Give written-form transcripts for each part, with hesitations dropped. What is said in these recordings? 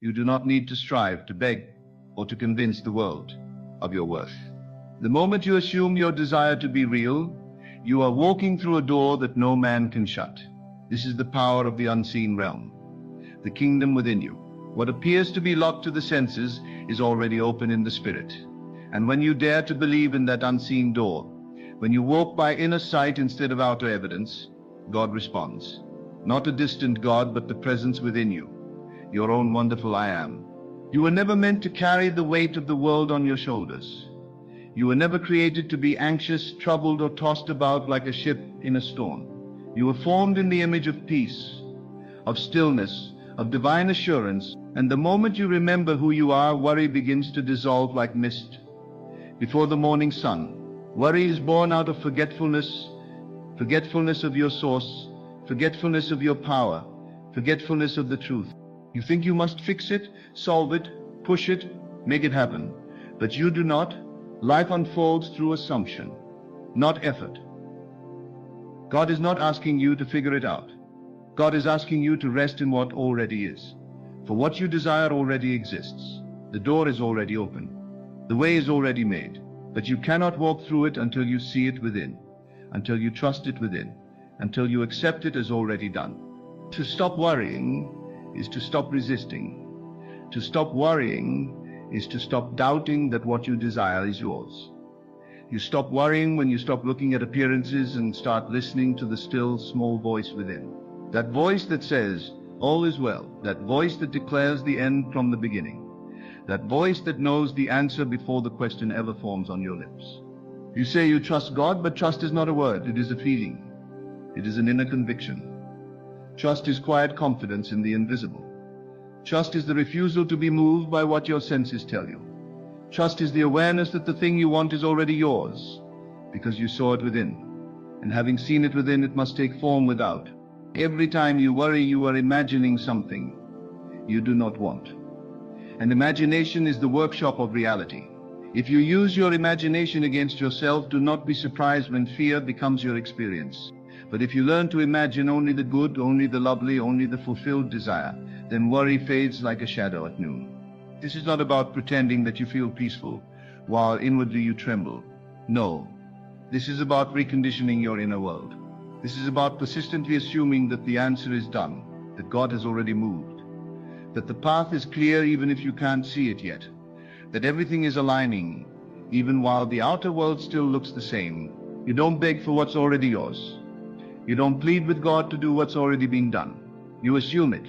You do not need to strive, to beg, or to convince the world of your worth. The moment you assume your desire to be real, you are walking through a door that no man can shut. This is the power of the unseen realm, the kingdom within you. What appears to be locked to the senses is already open in the spirit. And when you dare to believe in that unseen door, when you walk by inner sight instead of outer evidence, God responds. Not a distant God, but the presence within you, your own wonderful I am. You were never meant to carry the weight of the world on your shoulders. You were never created to be anxious, troubled, or tossed about like a ship in a storm. You were formed in the image of peace, of stillness, of divine assurance, and the moment you remember who you are, worry begins to dissolve like mist before the morning sun. Worry is born out of forgetfulness, forgetfulness of your source, forgetfulness of your power, forgetfulness of the truth. You think you must fix it, solve it, push it, make it happen. But you do not. Life unfolds through assumption, not effort. God is not asking you to figure it out. God is asking you to rest in what already is. For what you desire already exists. The door is already open. The way is already made. But you cannot walk through it until you see it within, until you trust it within, until you accept it as already done. To stop worrying is to stop resisting. To stop worrying is to stop doubting that what you desire is yours. You stop worrying when you stop looking at appearances and start listening to the still, small voice within. That voice that says, all is well. That voice that declares the end from the beginning. That voice that knows the answer before the question ever forms on your lips. You say you trust God, but trust is not a word. It is a feeling. It is an inner conviction. Trust is quiet confidence in the invisible. Trust is the refusal to be moved by what your senses tell you. Trust is the awareness that the thing you want is already yours, because you saw it within. And having seen it within, it must take form without. Every time you worry, you are imagining something you do not want. And imagination is the workshop of reality. If you use your imagination against yourself, do not be surprised when fear becomes your experience. But if you learn to imagine only the good, only the lovely, only the fulfilled desire, then worry fades like a shadow at noon. This is not about pretending that you feel peaceful while inwardly you tremble. No, this is about reconditioning your inner world. This is about persistently assuming that the answer is done, that God has already moved, that the path is clear even if you can't see it yet, that everything is aligning even while the outer world still looks the same. You don't beg for what's already yours. You don't plead with God to do what's already been done. You assume it.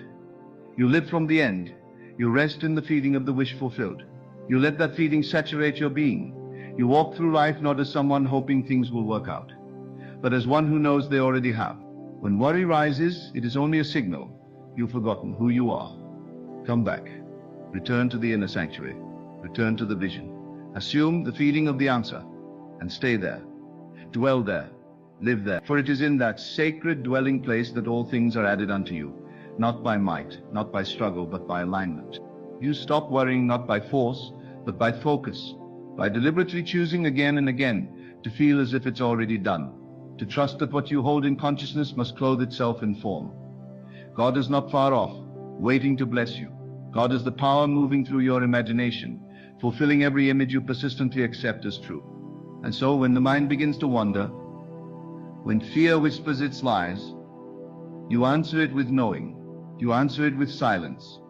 You live from the end. You rest in the feeling of the wish fulfilled. You let that feeling saturate your being. You walk through life not as someone hoping things will work out, but as one who knows they already have. When worry rises, it is only a signal. You've forgotten who you are. Come back. Return to the inner sanctuary. Return to the vision. Assume the feeling of the answer and stay there. Dwell there. Live there. For it is in that sacred dwelling place that all things are added unto you. Not by might, not by struggle, but by alignment. You stop worrying not by force, but by focus, by deliberately choosing again and again to feel as if it's already done, to trust that what you hold in consciousness must clothe itself in form. God is not far off, waiting to bless you. God is the power moving through your imagination, fulfilling every image you persistently accept as true. And so when the mind begins to wander, when fear whispers its lies, you answer it with knowing. You answer it with silence.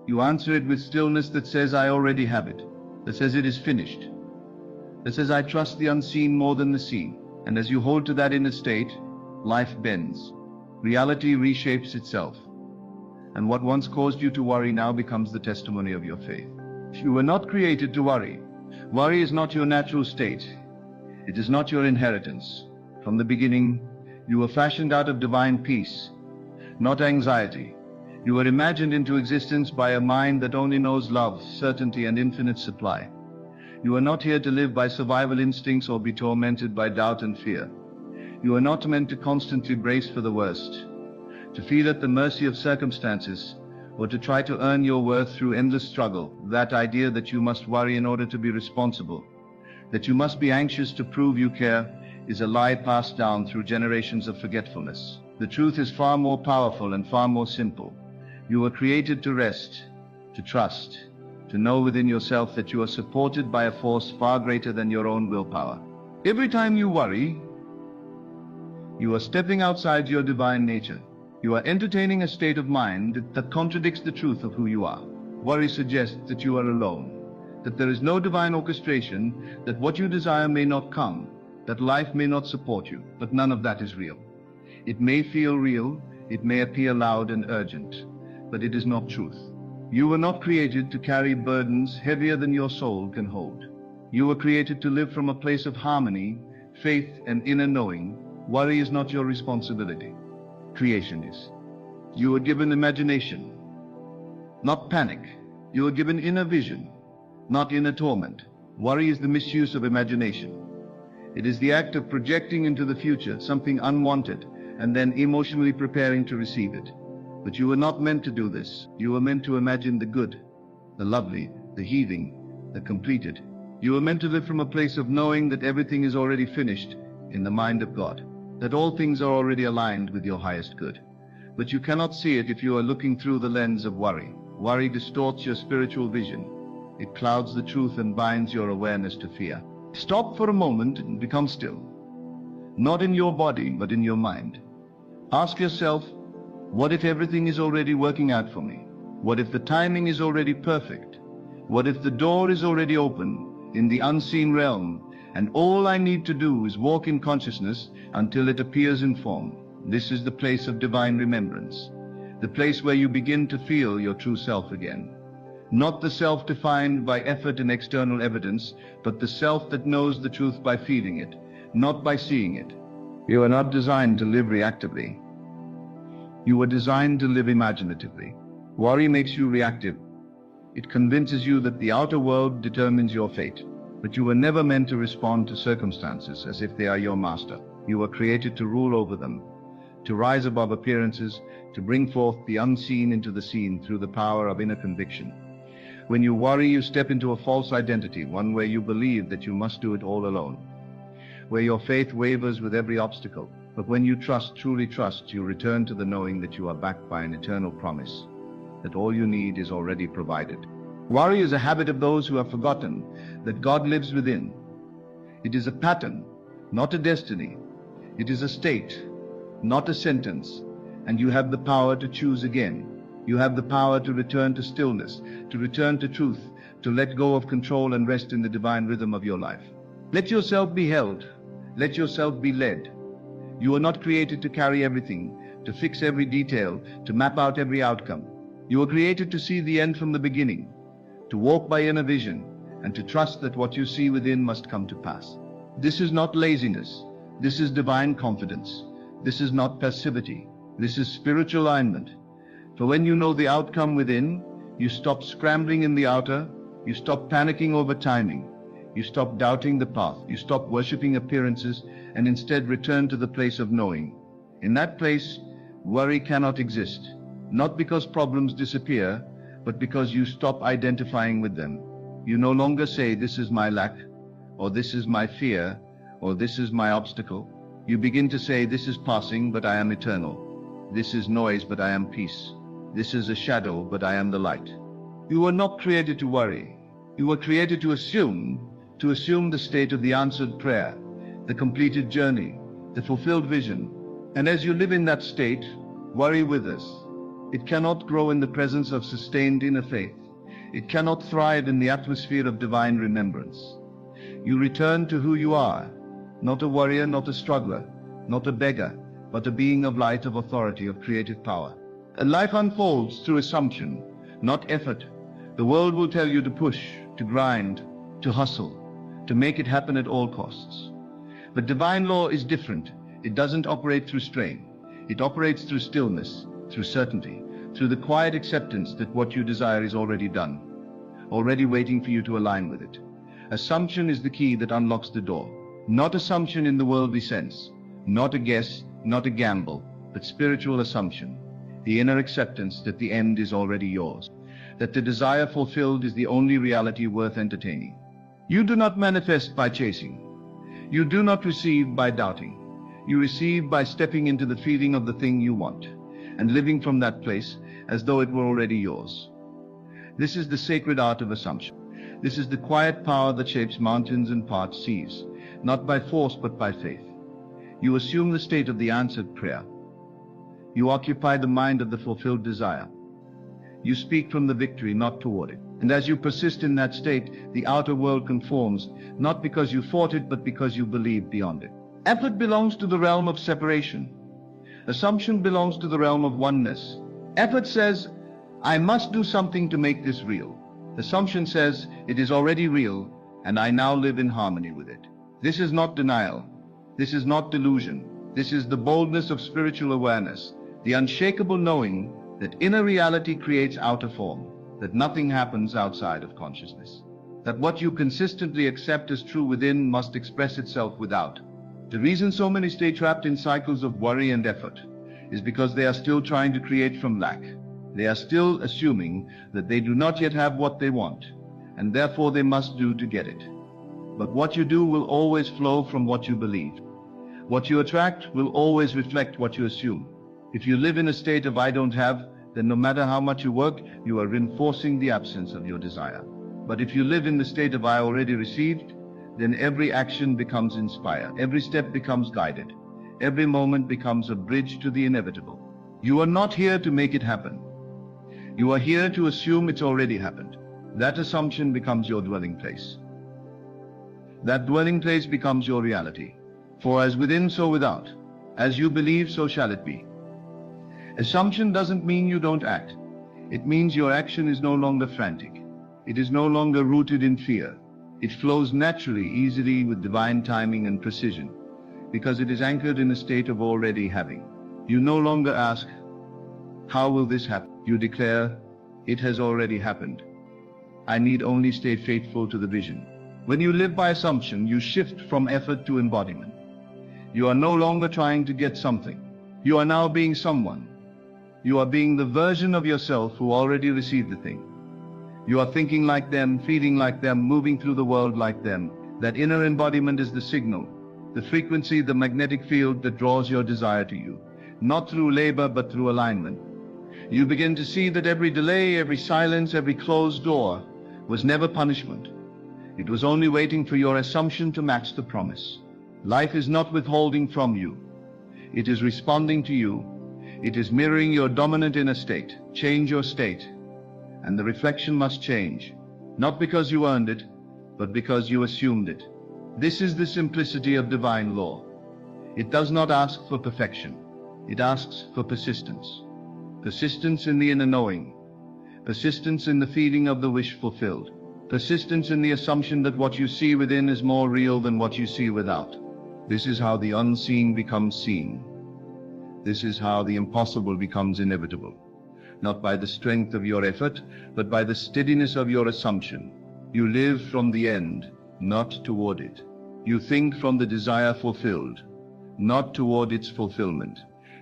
You answer it with stillness that says, I already have it, that says it is finished, that says I trust the unseen more than the seen. And as you hold to that inner state, life bends. Reality reshapes itself. And what once caused you to worry now becomes the testimony of your faith. You were not created to worry. Worry is not your natural state. It is not your inheritance. From the beginning, you were fashioned out of divine peace, not anxiety. You were imagined into existence by a mind that only knows love, certainty, and infinite supply. You are not here to live by survival instincts or be tormented by doubt and fear. You are not meant to constantly brace for the worst, to feel at the mercy of circumstances, or to try to earn your worth through endless struggle. That idea that you must worry in order to be responsible, that you must be anxious to prove you care, is a lie passed down through generations of forgetfulness. The truth is far more powerful and far more simple. You were created to rest to trust, to know within yourself that you are supported by a force far greater than your own willpower. Every time you worry, you are stepping outside your divine nature. You are entertaining a state of mind that contradicts the truth of who you are. Worry suggests that you are alone, that there is no divine orchestration, that what you desire may not come, that life may not support you, but none of that is real. It may feel real, it may appear loud and urgent, but it is not truth. You were not created to carry burdens heavier than your soul can hold. You were created to live from a place of harmony, faith, and inner knowing. Worry is not your responsibility. Creation is. You were given imagination, not panic. You were given inner vision, not inner torment. Worry is the misuse of imagination. It is the act of projecting into the future something unwanted and then emotionally preparing to receive it. But you were not meant to do this. You were meant to imagine the good, the lovely, the healing, the completed. You were meant to live from a place of knowing that everything is already finished in the mind of God, that all things are already aligned with your highest good. But you cannot see it if you are looking through the lens of worry. Worry distorts your spiritual vision. It clouds the truth and binds your awareness to fear. Stop for a moment and become still. Not in your body, but in your mind. Ask yourself, what if everything is already working out for me? What if the timing is already perfect? What if the door is already open in the unseen realm, and all I need to do is walk in consciousness until it appears in form? This is the place of divine remembrance, the place where you begin to feel your true self again. Not the self defined by effort and external evidence, but the self that knows the truth by feeling it, not by seeing it. You are not designed to live reactively. You were designed to live imaginatively. Worry makes you reactive. It convinces you that the outer world determines your fate. But you were never meant to respond to circumstances as if they are your master. You were created to rule over them, to rise above appearances, to bring forth the unseen into the seen through the power of inner conviction. When you worry, you step into a false identity, one where you believe that you must do it all alone, where your faith wavers with every obstacle. But when you trust, truly trust, you return to the knowing that you are backed by an eternal promise, that all you need is already provided. Worry is a habit of those who have forgotten that God lives within. It is a pattern, not a destiny. It is a state, not a sentence. And you have the power to choose again. You have the power to return to stillness, to return to truth, to let go of control and rest in the divine rhythm of your life. Let yourself be held. Let yourself be led. You are not created to carry everything, to fix every detail, to map out every outcome. You are created to see the end from the beginning, to walk by inner vision, and to trust that what you see within must come to pass. This is not laziness. This is divine confidence. This is not passivity. This is spiritual alignment. For when you know the outcome within, you stop scrambling in the outer, you stop panicking over timing, you stop doubting the path, you stop worshipping appearances, and instead return to the place of knowing. In that place, worry cannot exist, not because problems disappear, but because you stop identifying with them. You no longer say, this is my lack, or this is my fear, or this is my obstacle. You begin to say, this is passing, but I am eternal. This is noise, but I am peace. This is a shadow, but I am the light. You were not created to worry. You were created to assume the state of the answered prayer, the completed journey, the fulfilled vision. And as you live in that state, worry withers. It cannot grow in the presence of sustained inner faith. It cannot thrive in the atmosphere of divine remembrance. You return to who you are, not a warrior, not a struggler, not a beggar, but a being of light, of authority, of creative power. And life unfolds through assumption, not effort. The world will tell you to push, to grind, to hustle, to make it happen at all costs. But divine law is different. It doesn't operate through strain. It operates through stillness, through certainty, through the quiet acceptance that what you desire is already done, already waiting for you to align with it. Assumption is the key that unlocks the door. Not assumption in the worldly sense, not a guess, not a gamble, but spiritual assumption. The inner acceptance that the end is already yours, that the desire fulfilled is the only reality worth entertaining. You do not manifest by chasing. You do not receive by doubting. You receive by stepping into the feeling of the thing you want, and living from that place as though it were already yours. This is the sacred art of assumption. This is the quiet power that shapes mountains and parts seas, not by force but by faith. You assume the state of the answered prayer. You occupy the mind of the fulfilled desire. You speak from the victory, not toward it. And as you persist in that state, the outer world conforms, not because you fought it, but because you believe beyond it. Effort belongs to the realm of separation. Assumption belongs to the realm of oneness. Effort says, I must do something to make this real. Assumption says, it is already real, and I now live in harmony with it. This is not denial. This is not delusion. This is the boldness of spiritual awareness, the unshakable knowing that inner reality creates outer form, that nothing happens outside of consciousness, that what you consistently accept as true within must express itself without. The reason so many stay trapped in cycles of worry and effort is because they are still trying to create from lack. They are still assuming that they do not yet have what they want, and therefore they must do to get it. But what you do will always flow from what you believe. What you attract will always reflect what you assume. If you live in a state of I don't have, then no matter how much you work, you are reinforcing the absence of your desire. But if you live in the state of I already received, then every action becomes inspired, every step becomes guided, every moment becomes a bridge to the inevitable. You are not here to make it happen. You are here to assume it's already happened. That assumption becomes your dwelling place. That dwelling place becomes your reality. For as within, so without. As you believe, so shall it be. Assumption doesn't mean you don't act. It means your action is no longer frantic. It is no longer rooted in fear. It flows naturally, easily, with divine timing and precision, because it is anchored in a state of already having. You no longer ask, how will this happen? You declare, it has already happened. I need only stay faithful to the vision. When you live by assumption, you shift from effort to embodiment. You are no longer trying to get something. You are now being someone. You are being the version of yourself who already received the thing. You are thinking like them, feeling like them, moving through the world like them. That inner embodiment is the signal, the frequency, the magnetic field that draws your desire to you, not through labor but through alignment. You begin to see that every delay, every silence, every closed door was never punishment. It was only waiting for your assumption to match the promise. Life is not withholding from you. It is responding to you. It is mirroring your dominant inner state. Change your state, and the reflection must change, not because you earned it, but because you assumed it. This is the simplicity of divine law. It does not ask for perfection. It asks for persistence. Persistence in the inner knowing. Persistence in the feeling of the wish fulfilled. Persistence in the assumption that what you see within is more real than what you see without. This is how the unseen becomes seen. This is how the impossible becomes inevitable. Not by the strength of your effort, but by the steadiness of your assumption. You live from the end, not toward it. You think from the desire fulfilled, not toward its fulfillment.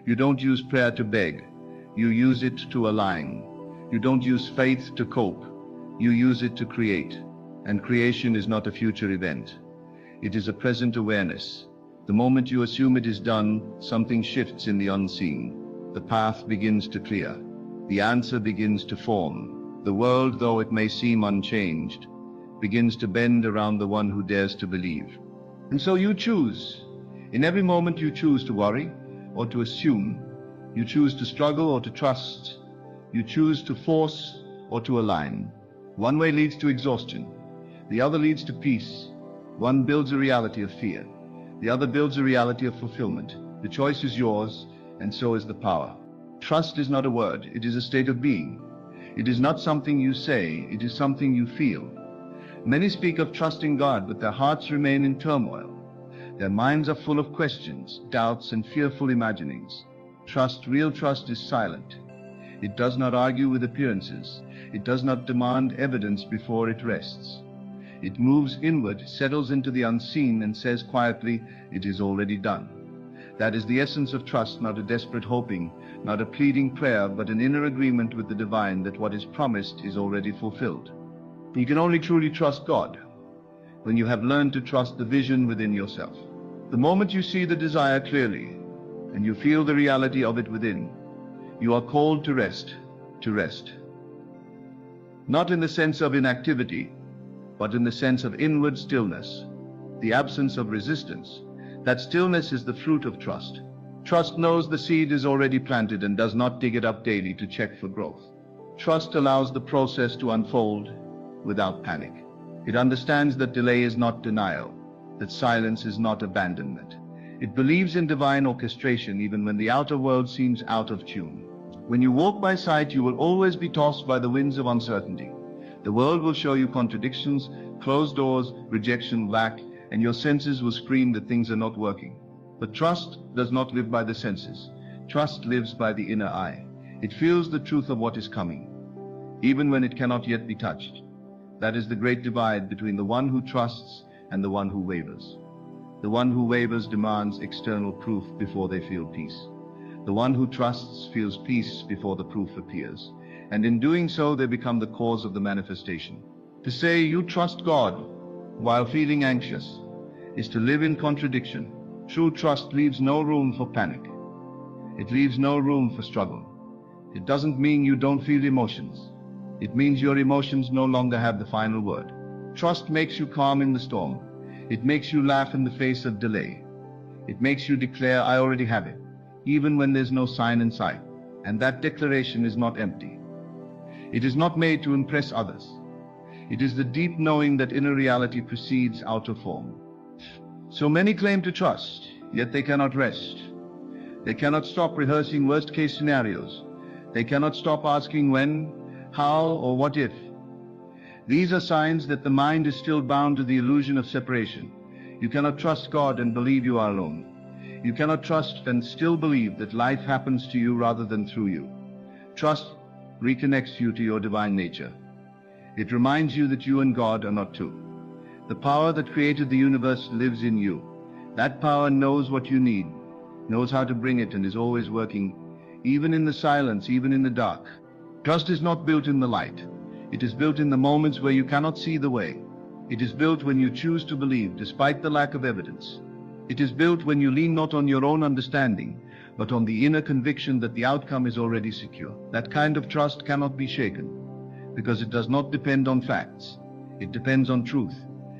You don't use prayer to beg. You use it to align. You don't use faith to cope. You use it to create. And creation is not a future event. It is a present awareness. The moment you assume it is done, something shifts in the unseen. The path begins to clear. The answer begins to form. The world, though it may seem unchanged, begins to bend around the one who dares to believe. And so you choose. In every moment you choose to worry or to assume. You choose to struggle or to trust. You choose to force or to align. One way leads to exhaustion. The other leads to peace. One builds a reality of fear. The other builds a reality of fulfillment. The choice is yours, and so is the power. Trust is not a word, it is a state of being. It is not something you say, it is something you feel. Many speak of trusting God, but their hearts remain in turmoil. Their minds are full of questions, doubts, and fearful imaginings. Trust, real trust, is silent. It does not argue with appearances. It does not demand evidence before it rests. It moves inward, settles into the unseen, and says quietly, it is already done. That is the essence of trust, not a desperate hoping, not a pleading prayer, but an inner agreement with the divine that what is promised is already fulfilled. You can only truly trust God when you have learned to trust the vision within yourself. The moment you see the desire clearly, and you feel the reality of it within, you are called to rest, to rest. not in the sense of inactivity, but in the sense of inward stillness, the absence of resistance. That stillness is the fruit of trust. Trust knows the seed is already planted and does not dig it up daily to check for growth. Trust allows the process to unfold without panic. It understands that delay is not denial, that silence is not abandonment. It believes in divine orchestration even when the outer world seems out of tune. When you walk by sight, you will always be tossed by the winds of uncertainty. The world will show you contradictions, closed doors, rejection, lack, and your senses will scream that things are not working. But trust does not live by the senses. Trust lives by the inner eye. It feels the truth of what is coming, even when it cannot yet be touched. That is the great divide between the one who trusts and the one who wavers. The one who wavers demands external proof before they feel peace. The one who trusts feels peace before the proof appears, and in doing so they become the cause of the manifestation. To say you trust God while feeling anxious is to live in contradiction. True trust leaves no room for panic. It leaves no room for struggle. It doesn't mean you don't feel emotions. It means your emotions no longer have the final word. Trust makes you calm in the storm. It makes you laugh in the face of delay. It makes you declare, I already have it, even when there's no sign in sight. And that declaration is not empty. It is not made to impress others. It is the deep knowing that inner reality precedes outer form. So many claim to trust, yet they cannot rest. They cannot stop rehearsing worst-case scenarios. They cannot stop asking when, how, or what if. These are signs that the mind is still bound to the illusion of separation. You cannot trust God and believe you are alone. You cannot trust and still believe that life happens to you rather than through you. Trust reconnects you to your divine nature. It reminds you that you and God are not two. The power that created the universe lives in you. That power knows what you need, knows how to bring it, and is always working, even in the silence, even in the dark. Trust is not built in the light. It is built in the moments where you cannot see the way. It is built when you choose to believe despite the lack of evidence. It is built when you lean not on your own understanding, but on the inner conviction that the outcome is already secure. That kind of trust cannot be shaken, because it does not depend on facts. It depends on truth,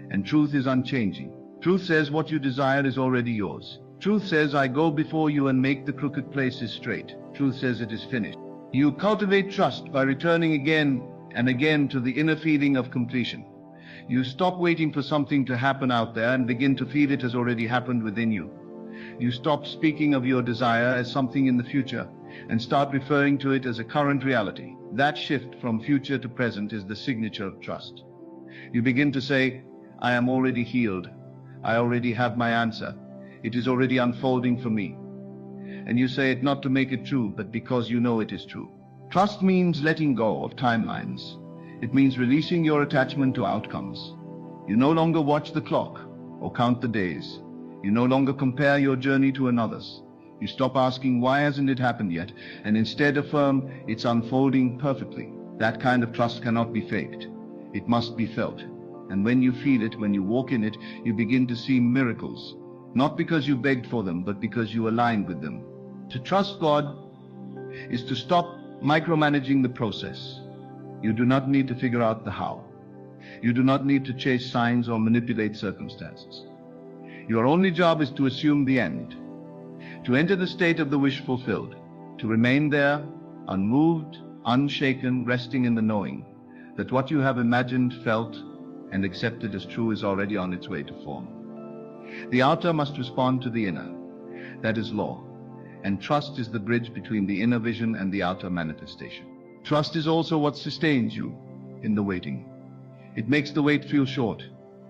and truth is unchanging. Truth says what you desire is already yours. Truth says, I go before you and make the crooked places straight. Truth says it is finished. You cultivate trust by returning again and again to the inner feeling of completion. You stop waiting for something to happen out there and begin to feel it has already happened within you. You stop speaking of your desire as something in the future and start referring to it as a current reality. That shift from future to present is the signature of trust. You begin to say, I am already healed. I already have my answer. It is already unfolding for me. And you say it not to make it true, but because you know it is true. Trust means letting go of timelines. It means releasing your attachment to outcomes. You no longer watch the clock or count the days. You no longer compare your journey to another's. You stop asking, why hasn't it happened yet? And instead affirm, it's unfolding perfectly. That kind of trust cannot be faked. It must be felt. And when you feel it, when you walk in it, you begin to see miracles. Not because you begged for them, but because you aligned with them. To trust God is to stop micromanaging the process. You do not need to figure out the how. You do not need to chase signs or manipulate circumstances. Your only job is to assume the end, to enter the state of the wish fulfilled, to remain there, unmoved, unshaken, resting in the knowing that what you have imagined, felt, and accepted as true is already on its way to form. The outer must respond to the inner. That is law. And trust is the bridge between the inner vision and the outer manifestation. Trust is also what sustains you in the waiting. It makes the wait feel short.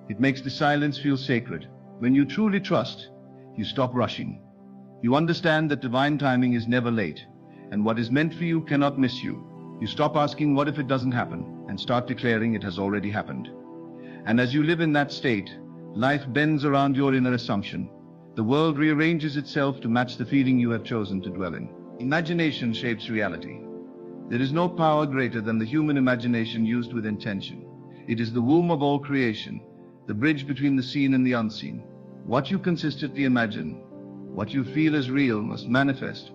It makes the silence feel sacred. When you truly trust, you stop rushing. You understand that divine timing is never late, and what is meant for you cannot miss you. You stop asking, what if it doesn't happen, and start declaring it has already happened. And as you live in that state, life bends around your inner assumption. The world rearranges itself to match the feeling you have chosen to dwell in. Imagination shapes reality. There is no power greater than the human imagination used with intention. It is the womb of all creation, the bridge between the seen and the unseen. What you consistently imagine, what you feel as real, must manifest.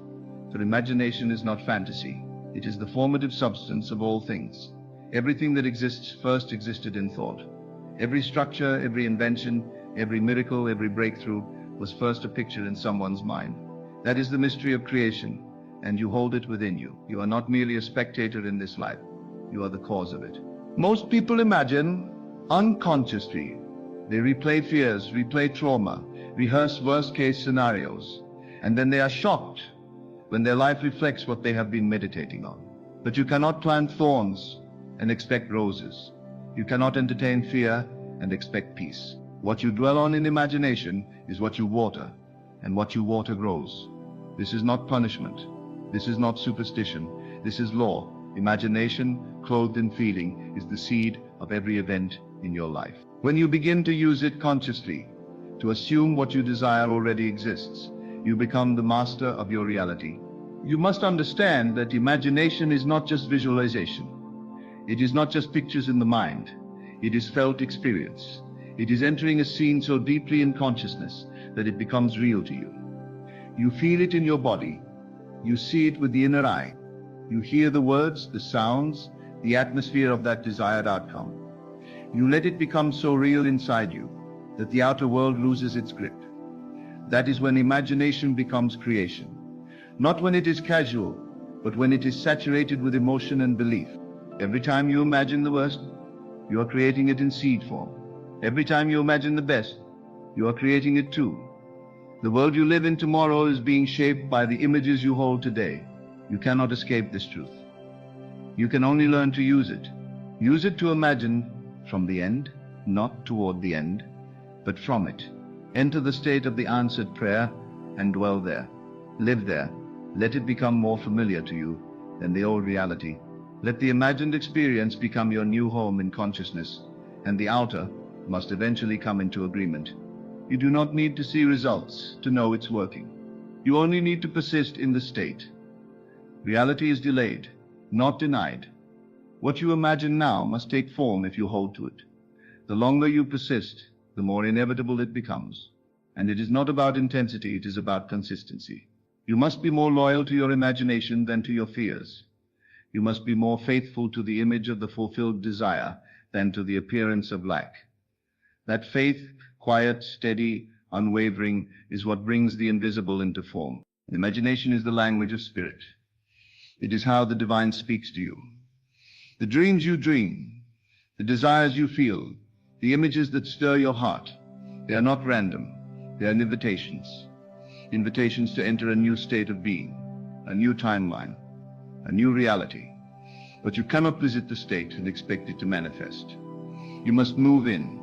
For imagination is not fantasy. It is the formative substance of all things. Everything that exists first existed in thought. Every structure, every invention, every miracle, every breakthrough was first a picture in someone's mind. That is the mystery of creation, and you hold it within you. You are not merely a spectator in this life. You are the cause of it. Most people imagine unconsciously. They replay fears, replay trauma, rehearse worst-case scenarios, and then they are shocked when their life reflects what they have been meditating on. But you cannot plant thorns and expect roses. You cannot entertain fear and expect peace. What you dwell on in imagination is what you water, and what you water grows. This is not punishment. This is not superstition. This is law. Imagination, clothed in feeling, is the seed of every event in your life. When you begin to use it consciously, to assume what you desire already exists, you become the master of your reality. You must understand that imagination is not just visualization. It is not just pictures in the mind. It is felt experience. It is entering a scene so deeply in consciousness that it becomes real to you. You feel it in your body. You see it with the inner eye. You hear the words, the sounds, the atmosphere of that desired outcome. You let it become so real inside you that the outer world loses its grip. That is when imagination becomes creation. Not when it is casual, but when it is saturated with emotion and belief. Every time you imagine the worst, you are creating it in seed form. Every time you imagine the best, you are creating it too. The world you live in tomorrow is being shaped by the images you hold today. You cannot escape this truth. You can only learn to use it. Use it to imagine from the end, not toward the end, but from it. Enter the state of the answered prayer and dwell there. Live there. Let it become more familiar to you than the old reality. Let the imagined experience become your new home in consciousness, and the outer must eventually come into agreement. You do not need to see results to know it's working. You only need to persist in the state. Reality is delayed, not denied. What you imagine now must take form if you hold to it. The longer you persist, the more inevitable it becomes. And it is not about intensity, it is about consistency. You must be more loyal to your imagination than to your fears. You must be more faithful to the image of the fulfilled desire than to the appearance of lack. That faith, quiet, steady, unwavering, is what brings the invisible into form. Imagination is the language of spirit. It is how the divine speaks to you. The dreams you dream, the desires you feel, the images that stir your heart, they are not random. They are invitations. Invitations to enter a new state of being, a new timeline, a new reality. But you cannot visit the state and expect it to manifest. You must move in.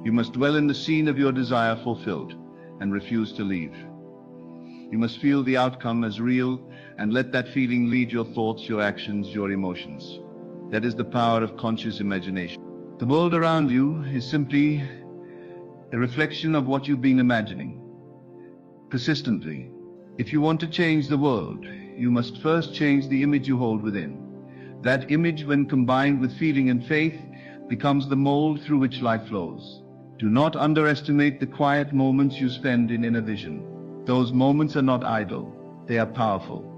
You must dwell in the scene of your desire fulfilled and refuse to leave. You must feel the outcome as real and let that feeling lead your thoughts, your actions, your emotions. That is the power of conscious imagination. The world around you is simply a reflection of what you've been imagining. Persistently. If you want to change the world, you must first change the image you hold within. That image, when combined with feeling and faith, becomes the mold through which life flows. Do not underestimate the quiet moments you spend in inner vision. Those moments are not idle. They are powerful.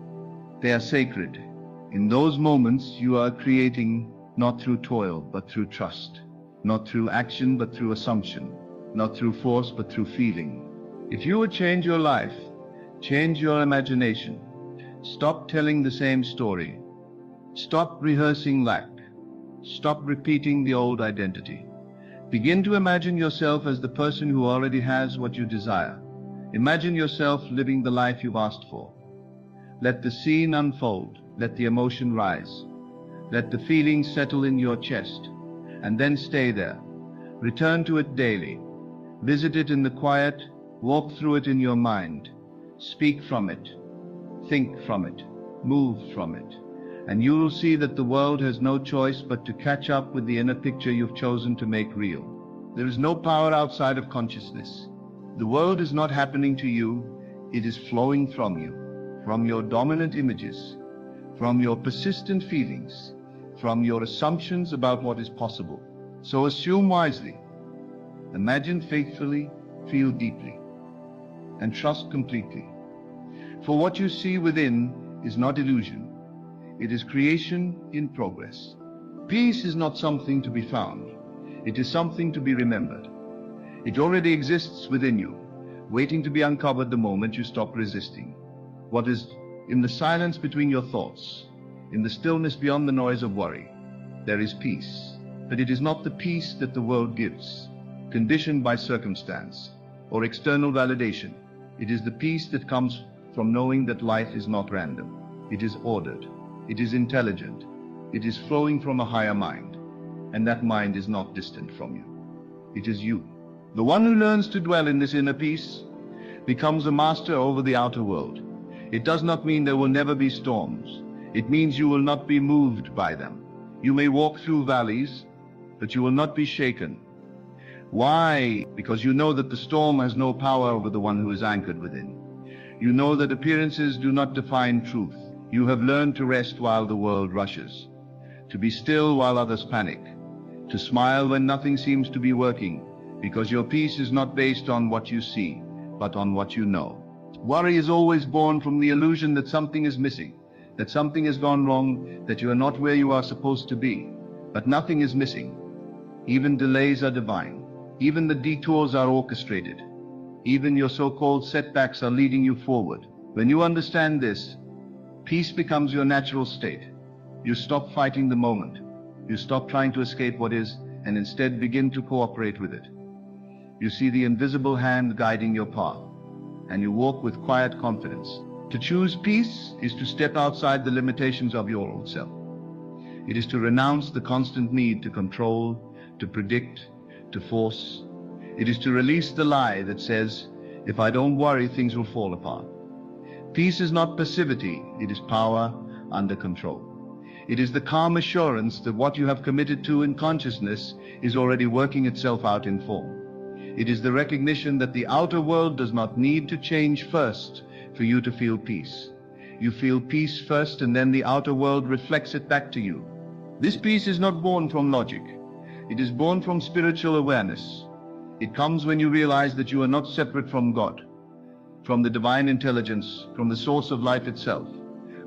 They are sacred. In those moments, you are creating not through toil, but through trust. Not through action, but through assumption. Not through force, but through feeling. If you would change your life, change your imagination. Stop telling the same story. Stop rehearsing lack. Stop repeating the old identity. Begin to imagine yourself as the person who already has what you desire. Imagine yourself living the life you've asked for. Let the scene unfold. Let the emotion rise. Let the feeling settle in your chest. And then stay there. Return to it daily. Visit it in the quiet. Walk through it in your mind. Speak from it. Think from it. Move from it. And you will see that the world has no choice but to catch up with the inner picture you've chosen to make real. There is no power outside of consciousness. The world is not happening to you. It is flowing from you, from your dominant images, from your persistent feelings, from your assumptions about what is possible. So assume wisely, imagine faithfully, feel deeply, and trust completely. For what you see within is not illusion. It is creation in progress. Peace is not something to be found. It is something to be remembered. It already exists within you, waiting to be uncovered the moment you stop resisting. What is in the silence between your thoughts, in the stillness beyond the noise of worry, there is peace. But it is not the peace that the world gives, conditioned by circumstance or external validation. It is the peace that comes from knowing that life is not random. It is ordered. It is intelligent. It is flowing from a higher mind, and that mind is not distant from you. It is you. The one who learns to dwell in this inner peace becomes a master over the outer world. It does not mean there will never be storms. It means you will not be moved by them. You may walk through valleys, but you will not be shaken. Why? Because you know that the storm has no power over the one who is anchored within. You know that appearances do not define truth. You have learned to rest while the world rushes, to be still while others panic, to smile when nothing seems to be working, because your peace is not based on what you see, but on what you know. Worry is always born from the illusion that something is missing, that something has gone wrong, that you are not where you are supposed to be. But nothing is missing. Even delays are divine. Even the detours are orchestrated. Even your so-called setbacks are leading you forward. When you understand this, peace becomes your natural state. You stop fighting the moment. You stop trying to escape what is, and instead begin to cooperate with it. You see the invisible hand guiding your path, and you walk with quiet confidence. To choose peace is to step outside the limitations of your old self. It is to renounce the constant need to control, to predict, to force. It is to release the lie that says, if I don't worry, things will fall apart. Peace is not passivity, it is power under control. It is the calm assurance that what you have committed to in consciousness is already working itself out in form. It is the recognition that the outer world does not need to change first for you to feel peace. You feel peace first, and then the outer world reflects it back to you. This peace is not born from logic. It is born from spiritual awareness. It comes when you realize that you are not separate from God, from the divine intelligence, from the source of life itself.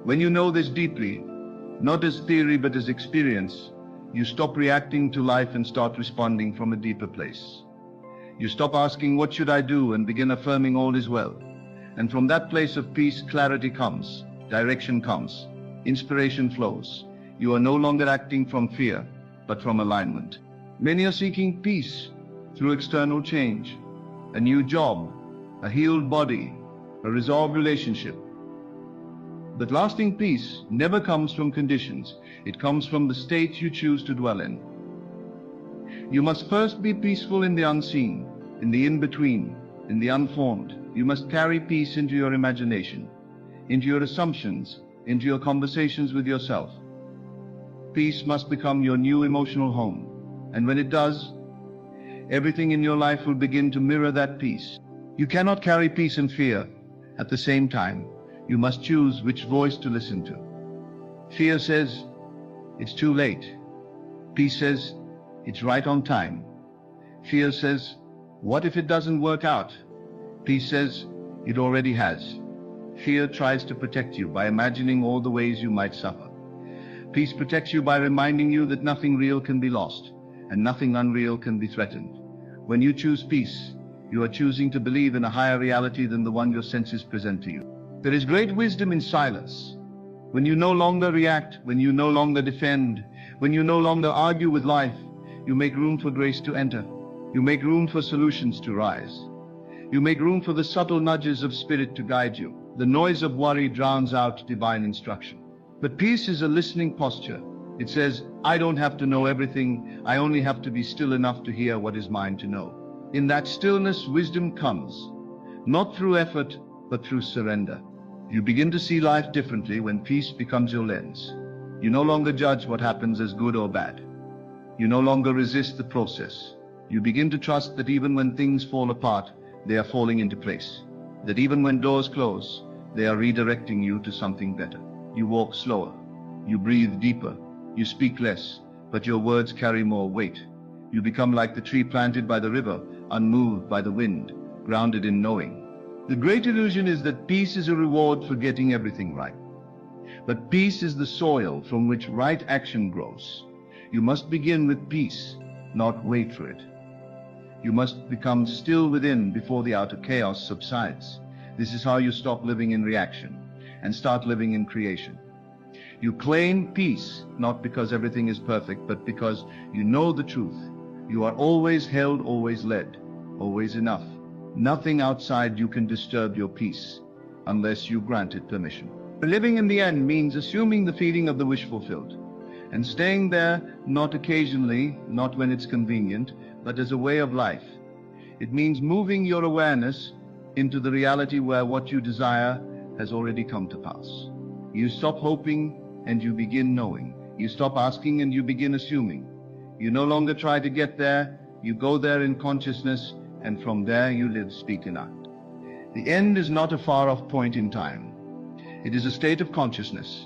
When you know this deeply, not as theory but as experience, you stop reacting to life and start responding from a deeper place. You stop asking, what should I do, and begin affirming all is well. And from that place of peace, clarity comes, direction comes, inspiration flows. You are no longer acting from fear, but from alignment. Many are seeking peace through external change, a new job, a healed body, a resolved relationship. But lasting peace never comes from conditions. It comes from the state you choose to dwell in. You must first be peaceful in the unseen, in the in-between, in the unformed. You must carry peace into your imagination, into your assumptions, into your conversations with yourself. Peace must become your new emotional home. And when it does, everything in your life will begin to mirror that peace. You cannot carry peace and fear at the same time. You must choose which voice to listen to. Fear says, it's too late. Peace says, it's right on time. Fear says, what if it doesn't work out? Peace says, it already has. Fear tries to protect you by imagining all the ways you might suffer. Peace protects you by reminding you that nothing real can be lost, and nothing unreal can be threatened. When you choose peace, you are choosing to believe in a higher reality than the one your senses present to you. There is great wisdom in silence. When you no longer react, when you no longer defend, when you no longer argue with life, you make room for grace to enter. You make room for solutions to rise. You make room for the subtle nudges of spirit to guide you. The noise of worry drowns out divine instruction. But peace is a listening posture. It says, I don't have to know everything. I only have to be still enough to hear what is mine to know. In that stillness, wisdom comes, not through effort, but through surrender. You begin to see life differently when peace becomes your lens. You no longer judge what happens as good or bad. You no longer resist the process. You begin to trust that even when things fall apart, they are falling into place. That even when doors close, they are redirecting you to something better. You walk slower. You breathe deeper. You speak less, but your words carry more weight. You become like the tree planted by the river, unmoved by the wind, grounded in knowing. The great illusion is that peace is a reward for getting everything right. But peace is the soil from which right action grows. You must begin with peace, not wait for it. You must become still within before the outer chaos subsides. This is how you stop living in reaction and start living in creation. You claim peace, not because everything is perfect, but because you know the truth. You are always held, always led, always enough. Nothing outside you can disturb your peace unless you grant it permission. Living in the end means assuming the feeling of the wish fulfilled and staying there, not occasionally, not when it's convenient, but as a way of life. It means moving your awareness into the reality where what you desire has already come to pass. You stop hoping and you begin knowing. You stop asking and you begin assuming. You no longer try to get there, you go there in consciousness, and from there you live, speak, and act. The end is not a far-off point in time. It is a state of consciousness,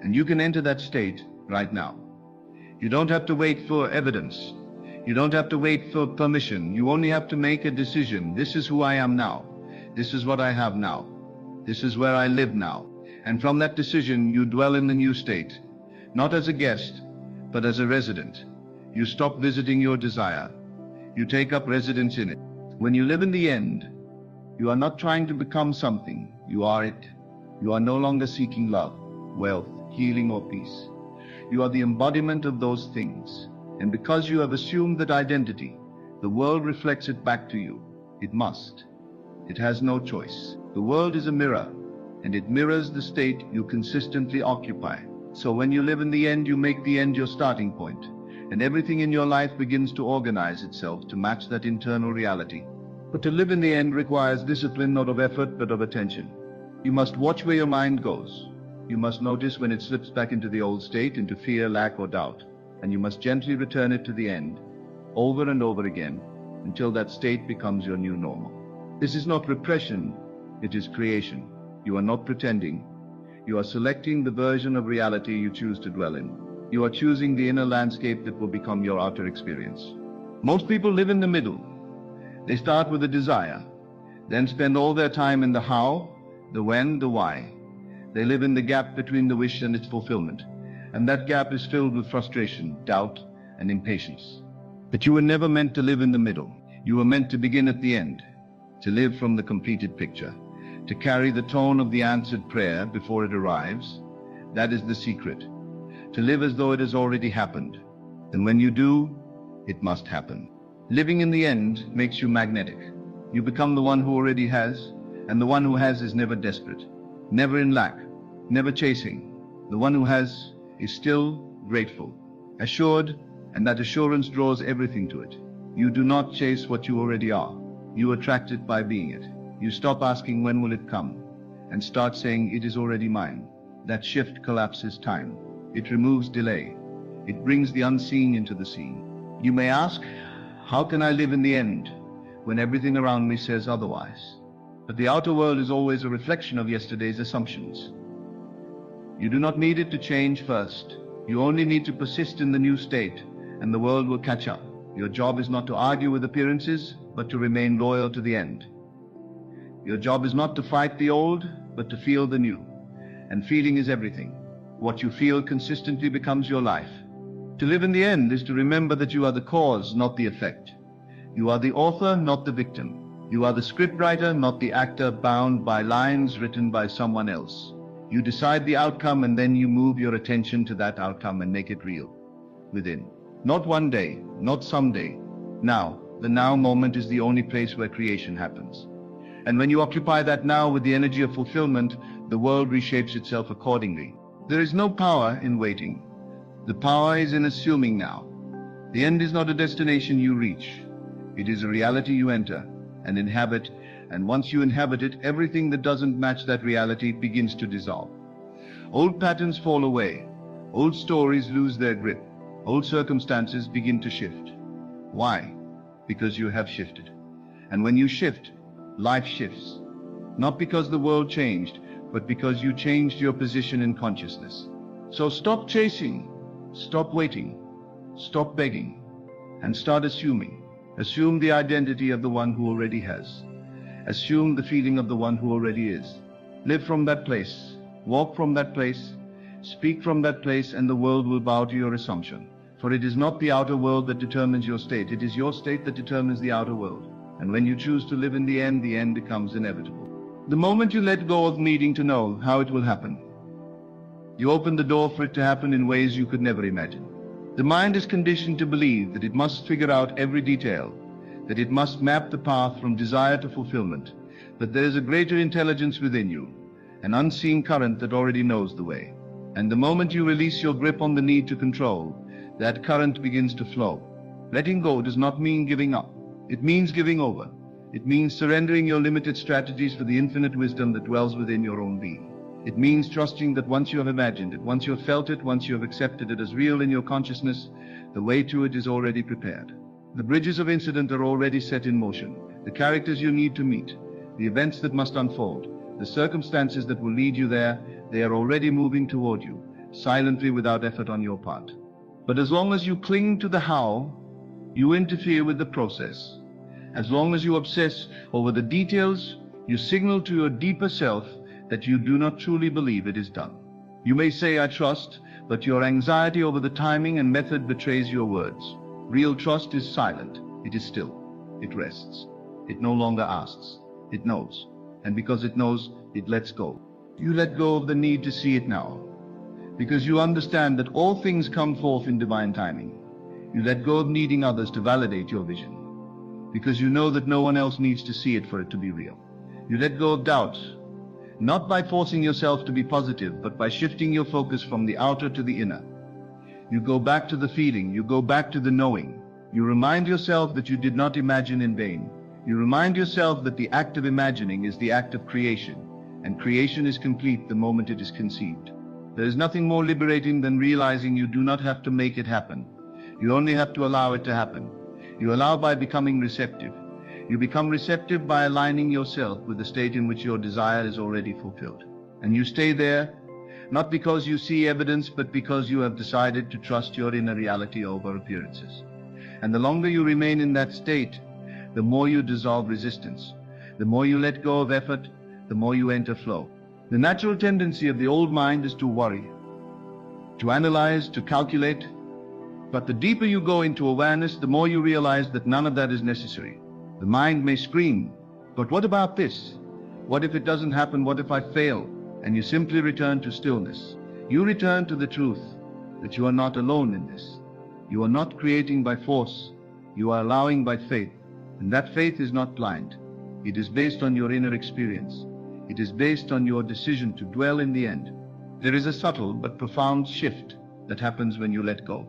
and you can enter that state right now. You don't have to wait for evidence. You don't have to wait for permission. You only have to make a decision. This is who I am now. This is what I have now. This is where I live now. And from that decision, you dwell in the new state, not as a guest, but as a resident. You stop visiting your desire. You take up residence in it. When you live in the end, you are not trying to become something. You are it. You are no longer seeking love, wealth, healing, or peace. You are the embodiment of those things. And because you have assumed that identity, the world reflects it back to you. It must. It has no choice. The world is a mirror, and it mirrors the state you consistently occupy. So when you live in the end, you make the end your starting point, and everything in your life begins to organize itself to match that internal reality. But to live in the end requires discipline, not of effort, but of attention. You must watch where your mind goes. You must notice when it slips back into the old state, into fear, lack, or doubt, and you must gently return it to the end, over and over again, until that state becomes your new normal. This is not repression, it is creation. You are not pretending. You are selecting the version of reality you choose to dwell in. You are choosing the inner landscape that will become your outer experience. Most people live in the middle. They start with a desire, then spend all their time in the how, the when, the why. They live in the gap between the wish and its fulfillment, and that gap is filled with frustration, doubt, and impatience. But you were never meant to live in the middle. You were meant to begin at the end, to live from the completed picture, to carry the tone of the answered prayer before it arrives. That is the secret. To live as though it has already happened. And when you do, it must happen. Living in the end makes you magnetic. You become the one who already has, and the one who has is never desperate, never in lack, never chasing. The one who has is still grateful, assured, and that assurance draws everything to it. You do not chase what you already are. You attract it by being it. You stop asking when will it come, and start saying it is already mine. That shift collapses time. It removes delay. It brings the unseen into the seen. You may ask, how can I live in the end when everything around me says otherwise? But the outer world is always a reflection of yesterday's assumptions. You do not need it to change first. You only need to persist in the new state, and the world will catch up. Your job is not to argue with appearances, but to remain loyal to the end. Your job is not to fight the old, but to feel the new. And feeling is everything. What you feel consistently becomes your life. To live in the end is to remember that you are the cause, not the effect. You are the author, not the victim. You are the scriptwriter, not the actor bound by lines written by someone else. You decide the outcome, and then you move your attention to that outcome and make it real within. Not one day, not someday. Now. The now moment is the only place where creation happens. And when you occupy that now with the energy of fulfillment, the world reshapes itself accordingly. There is no power in waiting. The power is in assuming now. The end is not a destination you reach. It is a reality you enter and inhabit, and once you inhabit it, everything that doesn't match that reality begins to dissolve. Old patterns fall away. Old stories lose their grip. Old circumstances begin to shift. Why? Because you have shifted. And when you shift, life shifts. Not because the world changed, but because you changed your position in consciousness. So stop chasing, stop waiting, stop begging, and start assuming. Assume the identity of the one who already has. Assume the feeling of the one who already is. Live from that place, walk from that place, speak from that place, and the world will bow to your assumption. For it is not the outer world that determines your state, it is your state that determines the outer world. And when you choose to live in the end becomes inevitable. The moment you let go of needing to know how it will happen, you open the door for it to happen in ways you could never imagine. The mind is conditioned to believe that it must figure out every detail, that it must map the path from desire to fulfillment, but there is a greater intelligence within you, an unseen current that already knows the way. And the moment you release your grip on the need to control, that current begins to flow. Letting go does not mean giving up. It means giving over. It means surrendering your limited strategies for the infinite wisdom that dwells within your own being. It means trusting that once you have imagined it, once you have felt it, once you have accepted it as real in your consciousness, the way to it is already prepared. The bridges of incident are already set in motion. The characters you need to meet, the events that must unfold, the circumstances that will lead you there, they are already moving toward you, silently without effort on your part. But as long as you cling to the how, you interfere with the process. As long as you obsess over the details, you signal to your deeper self that you do not truly believe it is done. You may say, I trust, but your anxiety over the timing and method betrays your words. Real trust is silent. It is still. It rests. It no longer asks. It knows. And because it knows, it lets go. You let go of the need to see it now, because you understand that all things come forth in divine timing. You let go of needing others to validate your vision, because you know that no one else needs to see it for it to be real. You let go of doubt, not by forcing yourself to be positive, but by shifting your focus from the outer to the inner. You go back to the feeling, you go back to the knowing. You remind yourself that you did not imagine in vain. You remind yourself that the act of imagining is the act of creation, and creation is complete the moment it is conceived. There is nothing more liberating than realizing you do not have to make it happen. You only have to allow it to happen. You allow by becoming receptive. You become receptive by aligning yourself with the state in which your desire is already fulfilled. And you stay there, not because you see evidence, but because you have decided to trust your inner reality over appearances. And the longer you remain in that state, the more you dissolve resistance. The more you let go of effort, the more you enter flow. The natural tendency of the old mind is to worry, to analyze, to calculate. But the deeper you go into awareness, the more you realize that none of that is necessary. The mind may scream, but what about this? What if it doesn't happen? What if I fail? And you simply return to stillness. You return to the truth that you are not alone in this. You are not creating by force. You are allowing by faith. And that faith is not blind. It is based on your inner experience. It is based on your decision to dwell in the end. There is a subtle but profound shift that happens when you let go.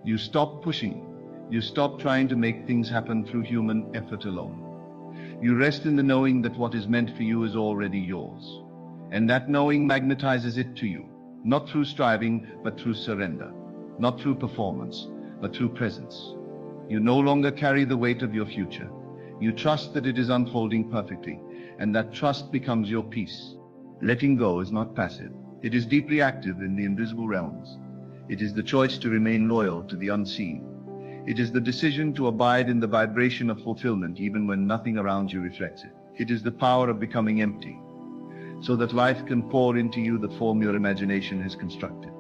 You stop pushing. You stop trying to make things happen through human effort alone. You rest in the knowing that what is meant for you is already yours. And that knowing magnetizes it to you, not through striving, but through surrender. Not through performance, but through presence. You no longer carry the weight of your future. You trust that it is unfolding perfectly, and that trust becomes your peace. Letting go is not passive. It is deeply active in the invisible realms. It is the choice to remain loyal to the unseen. It is the decision to abide in the vibration of fulfillment even when nothing around you reflects it. It is the power of becoming empty, so that life can pour into you the form your imagination has constructed.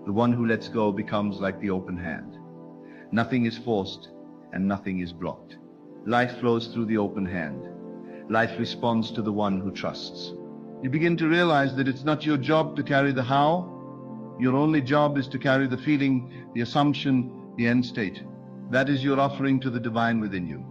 The one who lets go becomes like the open hand. Nothing is forced, and nothing is blocked. Life flows through the open hand. Life responds to the one who trusts. You begin to realize that it's not your job to carry the how. Your only job is to carry the feeling, the assumption, the end state. That is your offering to the divine within you.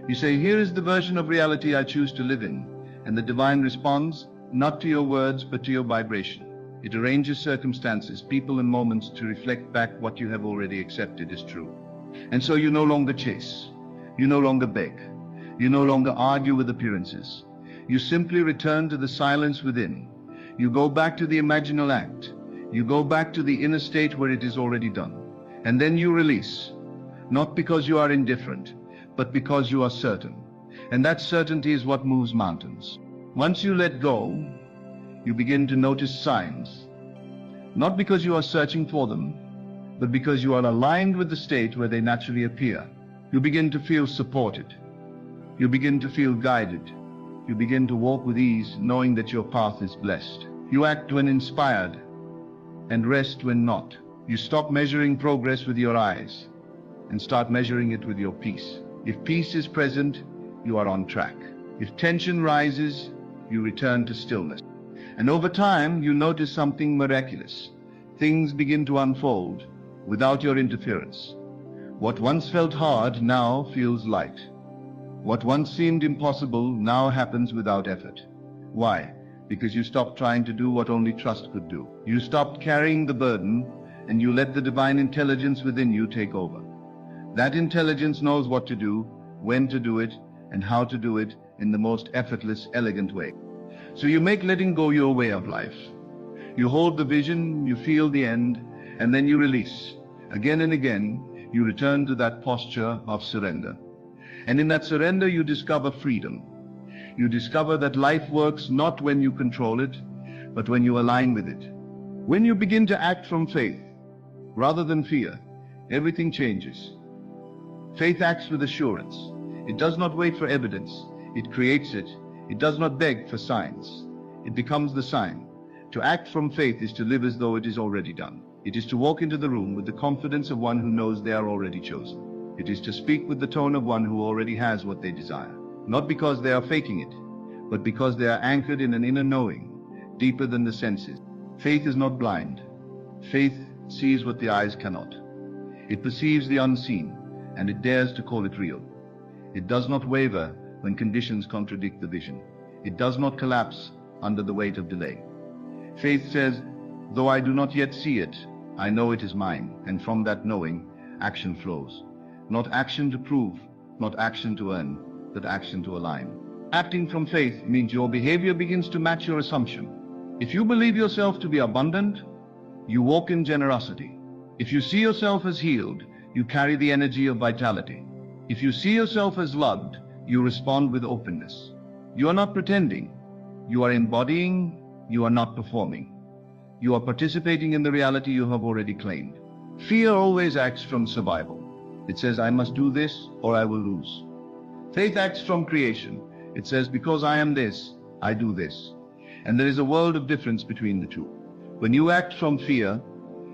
You say, here is the version of reality I choose to live in. And the divine responds, not to your words, but to your vibration. It arranges circumstances, people and moments to reflect back what you have already accepted is true. And so you no longer chase. You no longer beg. You no longer argue with appearances. You simply return to the silence within. You go back to the imaginal act. You go back to the inner state where it is already done. And then you release. Not because you are indifferent, but because you are certain. And that certainty is what moves mountains. Once you let go, you begin to notice signs. Not because you are searching for them, but because you are aligned with the state where they naturally appear. You begin to feel supported. You begin to feel guided. You begin to walk with ease, knowing that your path is blessed. You act when inspired and rest when not. You stop measuring progress with your eyes and start measuring it with your peace. If peace is present, you are on track. If tension rises, you return to stillness. And over time, you notice something miraculous. Things begin to unfold without your interference. What once felt hard now feels light. What once seemed impossible now happens without effort. Why? Because you stopped trying to do what only trust could do. You stopped carrying the burden, and you let the divine intelligence within you take over. That intelligence knows what to do, when to do it, and how to do it in the most effortless, elegant way. So you make letting go your way of life. You hold the vision, you feel the end, and then you release. Again and again, you return to that posture of surrender. And in that surrender, you discover freedom. You discover that life works not when you control it, but when you align with it. When you begin to act from faith, rather than fear, everything changes. Faith acts with assurance. It does not wait for evidence. It creates it. It does not beg for signs. It becomes the sign. To act from faith is to live as though it is already done. It is to walk into the room with the confidence of one who knows they are already chosen. It is to speak with the tone of one who already has what they desire. Not because they are faking it, but because they are anchored in an inner knowing, deeper than the senses. Faith is not blind. Faith sees what the eyes cannot. It perceives the unseen, and it dares to call it real. It does not waver when conditions contradict the vision. It does not collapse under the weight of delay. Faith says, though I do not yet see it, I know it is mine, and from that knowing, action flows. Not action to prove, not action to earn, but action to align. Acting from faith means your behavior begins to match your assumption. If you believe yourself to be abundant, you walk in generosity. If you see yourself as healed, you carry the energy of vitality. If you see yourself as loved, you respond with openness. You are not pretending. You are embodying. You are not performing. You are participating in the reality you have already claimed. Fear always acts from survival. It says, I must do this or I will lose. Faith acts from creation. It says, because I am this, I do this. And there is a world of difference between the two. When you act from fear,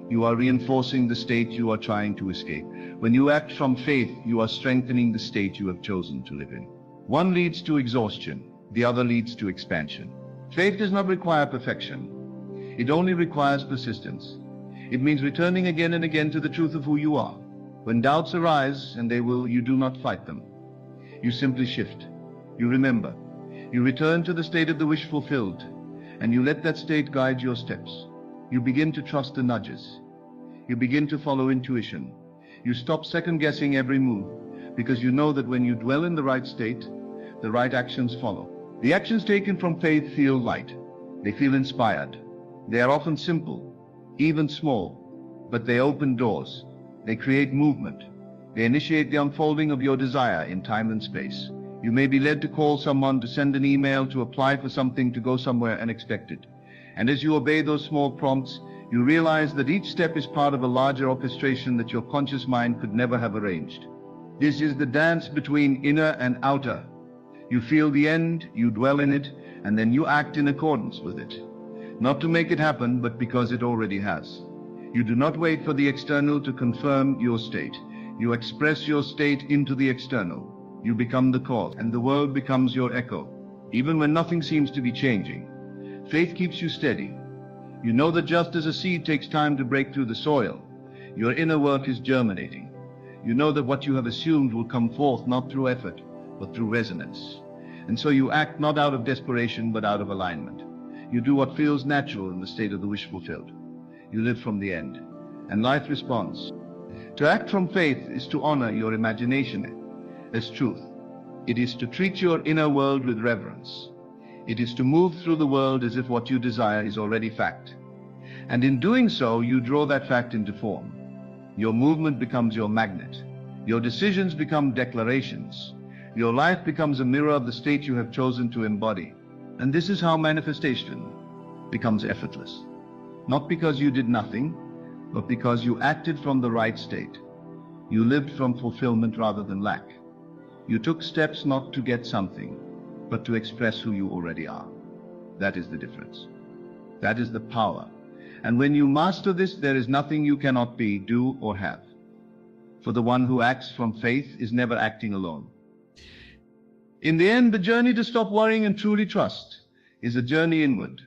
you are reinforcing the state you are trying to escape. When you act from faith, you are strengthening the state you have chosen to live in. One leads to exhaustion, the other leads to expansion. Faith does not require perfection. It only requires persistence. It means returning again and again to the truth of who you are. When doubts arise, and they will, you do not fight them. You simply shift. You remember. You return to the state of the wish fulfilled, and you let that state guide your steps. You begin to trust the nudges. You begin to follow intuition. You stop second-guessing every move, because you know that when you dwell in the right state, the right actions follow. The actions taken from faith feel light. They feel inspired. They are often simple, even small, but they open doors. They create movement. They initiate the unfolding of your desire in time and space. You may be led to call someone, to send an email, to apply for something, to go somewhere unexpected. And as you obey those small prompts, you realize that each step is part of a larger orchestration that your conscious mind could never have arranged. This is the dance between inner and outer. You feel the end, you dwell in it, and then you act in accordance with it. Not to make it happen, but because it already has. You do not wait for the external to confirm your state. You express your state into the external. You become the cause, and the world becomes your echo. Even when nothing seems to be changing, faith keeps you steady. You know that just as a seed takes time to break through the soil, your inner work is germinating. You know that what you have assumed will come forth not through effort, but through resonance. And so you act not out of desperation, but out of alignment. You do what feels natural in the state of the wish fulfilled. You live from the end, and life responds. To act from faith is to honor your imagination as truth. It is to treat your inner world with reverence. It is to move through the world as if what you desire is already fact. And in doing so, you draw that fact into form. Your movement becomes your magnet. Your decisions become declarations. Your life becomes a mirror of the state you have chosen to embody. And this is how manifestation becomes effortless. Not because you did nothing, but because you acted from the right state. You lived from fulfillment rather than lack. You took steps not to get something, but to express who you already are. That is the difference. That is the power. And when you master this, there is nothing you cannot be, do, or have. For the one who acts from faith is never acting alone. In the end, the journey to stop worrying and truly trust is a journey inward,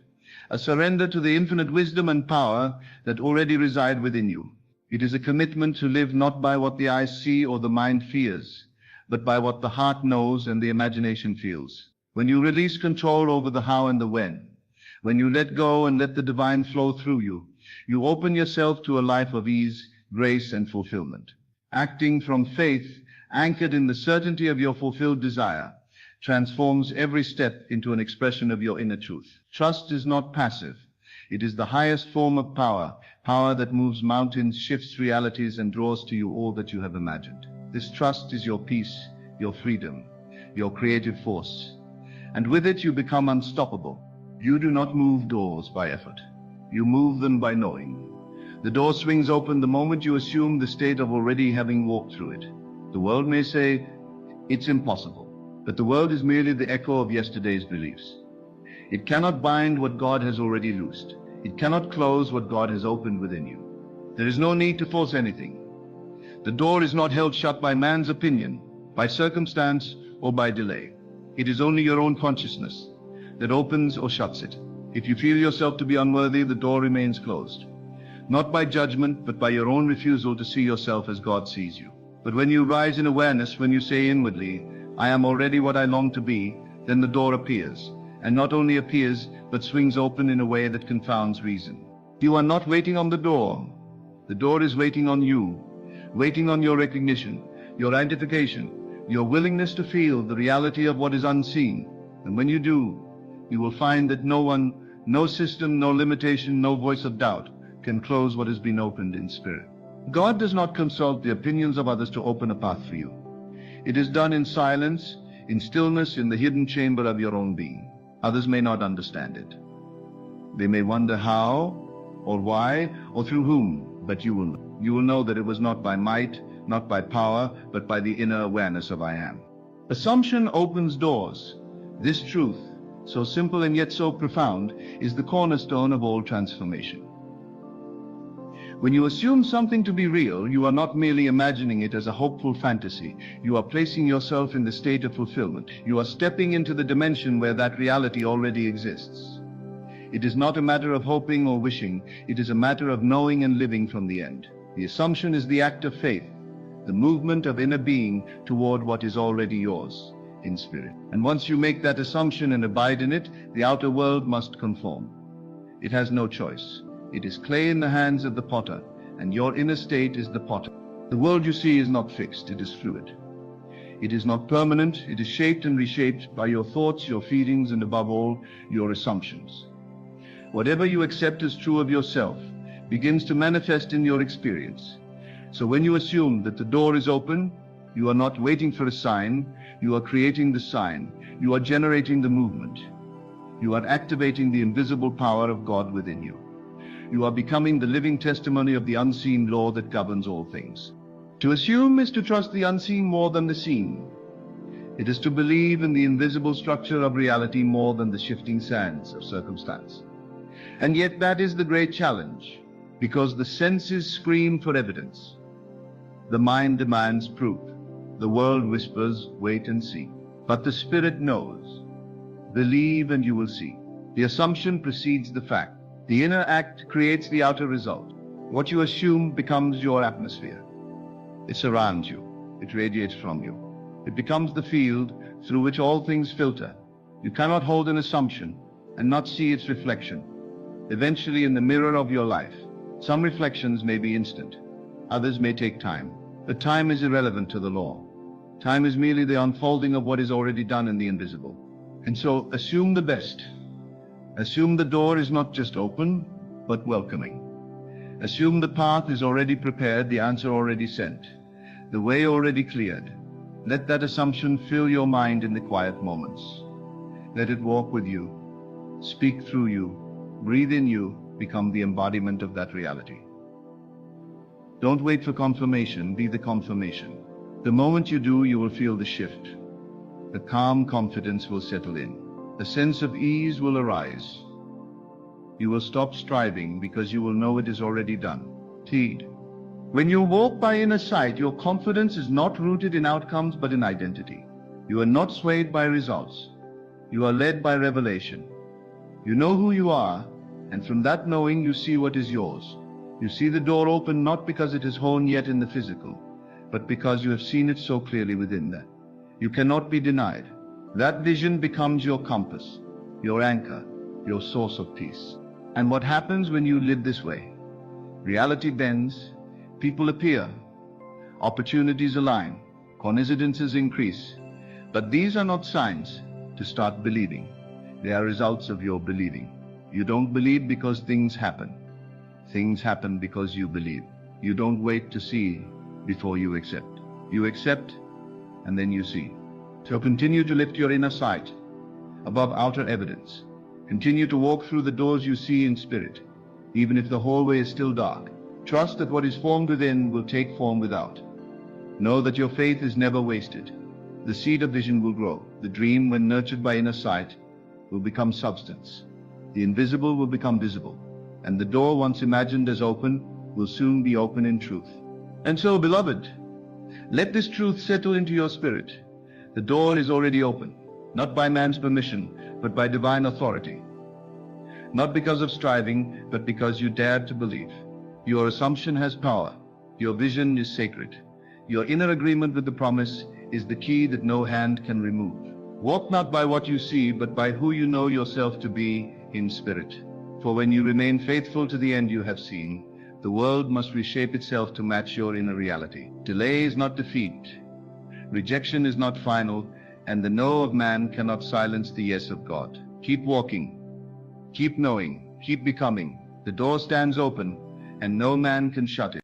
a surrender to the infinite wisdom and power that already reside within you. It is a commitment to live not by what the eyes see or the mind fears, but by what the heart knows and the imagination feels. When you release control over the how and the when you let go and let the divine flow through you, you open yourself to a life of ease, grace, and fulfillment. Acting from faith, anchored in the certainty of your fulfilled desire, transforms every step into an expression of your inner truth. Trust is not passive. It is the highest form of power, power that moves mountains, shifts realities, and draws to you all that you have imagined. This trust is your peace, your freedom, your creative force. And with it you become unstoppable. You do not move doors by effort. You move them by knowing. The door swings open the moment you assume the state of already having walked through it. The world may say, it's impossible. But the world is merely the echo of yesterday's beliefs. It cannot bind what God has already loosed. It cannot close what God has opened within you. There is no need to force anything. The door is not held shut by man's opinion, by circumstance, or by delay. It is only your own consciousness that opens or shuts it. If you feel yourself to be unworthy, the door remains closed. Not by judgment, but by your own refusal to see yourself as God sees you. But when you rise in awareness, when you say inwardly, I am already what I long to be, then the door appears, and not only appears, but swings open in a way that confounds reason. You are not waiting on the door. The door is waiting on you, waiting on your recognition, your identification, your willingness to feel the reality of what is unseen. And when you do, you will find that no one, no system, no limitation, no voice of doubt can close what has been opened in spirit. God does not consult the opinions of others to open a path for you. It is done in silence, in stillness, in the hidden chamber of your own being. Others may not understand it. They may wonder how, or why, or through whom, but you will know. You will know that it was not by might, not by power, but by the inner awareness of I am. Assumption opens doors. This truth, so simple and yet so profound, is the cornerstone of all transformation. When you assume something to be real, you are not merely imagining it as a hopeful fantasy. You are placing yourself in the state of fulfillment. You are stepping into the dimension where that reality already exists. It is not a matter of hoping or wishing. It is a matter of knowing and living from the end. The assumption is the act of faith, the movement of inner being toward what is already yours in spirit. And once you make that assumption and abide in it, the outer world must conform. It has no choice. It is clay in the hands of the potter, and your inner state is the potter. The world you see is not fixed, it is fluid. It is not permanent, it is shaped and reshaped by your thoughts, your feelings, and above all, your assumptions. Whatever you accept as true of yourself begins to manifest in your experience. So when you assume that the door is open, you are not waiting for a sign, you are creating the sign, you are generating the movement. You are activating the invisible power of God within you. You are becoming the living testimony of the unseen law that governs all things. To assume is to trust the unseen more than the seen. It is to believe in the invisible structure of reality more than the shifting sands of circumstance. And yet that is the great challenge, because the senses scream for evidence. The mind demands proof. The world whispers, wait and see. But the spirit knows. Believe and you will see. The assumption precedes the fact. The inner act creates the outer result. What you assume becomes your atmosphere. It surrounds you. It radiates from you. It becomes the field through which all things filter. You cannot hold an assumption and not see its reflection. Eventually, in the mirror of your life, some reflections may be instant. Others may take time. But time is irrelevant to the law. Time is merely the unfolding of what is already done in the invisible. And so, assume the best. Assume the door is not just open, but welcoming. Assume the path is already prepared, the answer already sent, the way already cleared. Let that assumption fill your mind in the quiet moments. Let it walk with you, speak through you, breathe in you, become the embodiment of that reality. Don't wait for confirmation, be the confirmation. The moment you do, you will feel the shift. The calm confidence will settle in. A sense of ease will arise. You will stop striving because you will know it is already done. Heed. When you walk by inner sight, your confidence is not rooted in outcomes but in identity. You are not swayed by results. You are led by revelation. You know who you are, and from that knowing you see what is yours. You see the door open not because it is honed yet in the physical, but because you have seen it so clearly within that. You cannot be denied. That vision becomes your compass, your anchor, your source of peace. And what happens when you live this way? Reality bends, people appear, opportunities align, coincidences increase. But these are not signs to start believing. They are results of your believing. You don't believe because things happen. Things happen because you believe. You don't wait to see before you accept. You accept and then you see. So continue to lift your inner sight above outer evidence. Continue to walk through the doors you see in spirit, even if the hallway is still dark. Trust that what is formed within will take form without. Know that your faith is never wasted. The seed of vision will grow. The dream, when nurtured by inner sight, will become substance. The invisible will become visible. And the door once imagined as open will soon be open in truth. And so, beloved, let this truth settle into your spirit. The door is already open, not by man's permission, but by divine authority. Not because of striving, but because you dared to believe. Your assumption has power. Your vision is sacred. Your inner agreement with the promise is the key that no hand can remove. Walk not by what you see, but by who you know yourself to be in spirit. For when you remain faithful to the end you have seen, the world must reshape itself to match your inner reality. Delay is not defeat. Rejection is not final, and the no of man cannot silence the yes of God. Keep walking, keep knowing, keep becoming. The door stands open, and no man can shut it.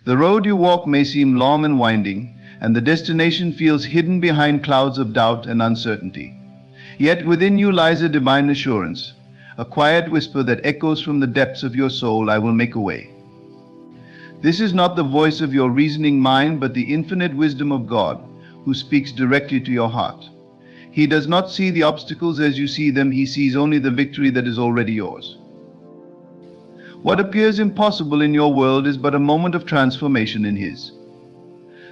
The road you walk may seem long and winding, and the destination feels hidden behind clouds of doubt and uncertainty. Yet within you lies a divine assurance, a quiet whisper that echoes from the depths of your soul, I will make a way. This is not the voice of your reasoning mind, but the infinite wisdom of God, who speaks directly to your heart. He does not see the obstacles as you see them, he sees only the victory that is already yours. What appears impossible in your world is but a moment of transformation in his.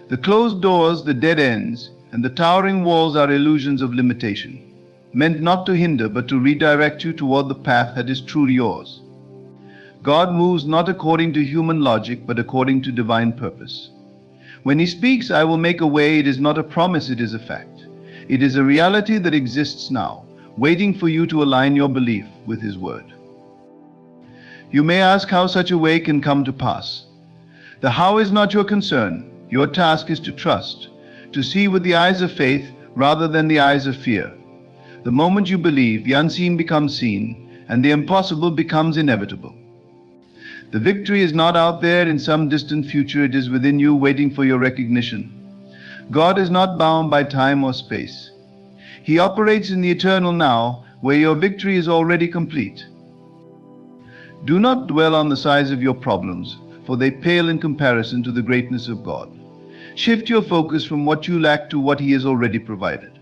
The closed doors, the dead ends, and the towering walls are illusions of limitation, meant not to hinder but to redirect you toward the path that is truly yours. God moves not according to human logic but according to divine purpose. When he speaks, I will make a way, it is not a promise, it is a fact. It is a reality that exists now, waiting for you to align your belief with his word. You may ask how such a way can come to pass. The how is not your concern. Your task is to trust, to see with the eyes of faith rather than the eyes of fear. The moment you believe, the unseen becomes seen, and the impossible becomes inevitable. The victory is not out there in some distant future, it is within you, waiting for your recognition. God is not bound by time or space. He operates in the eternal now, where your victory is already complete. Do not dwell on the size of your problems, for they pale in comparison to the greatness of God. Shift your focus from what you lack to what he has already provided.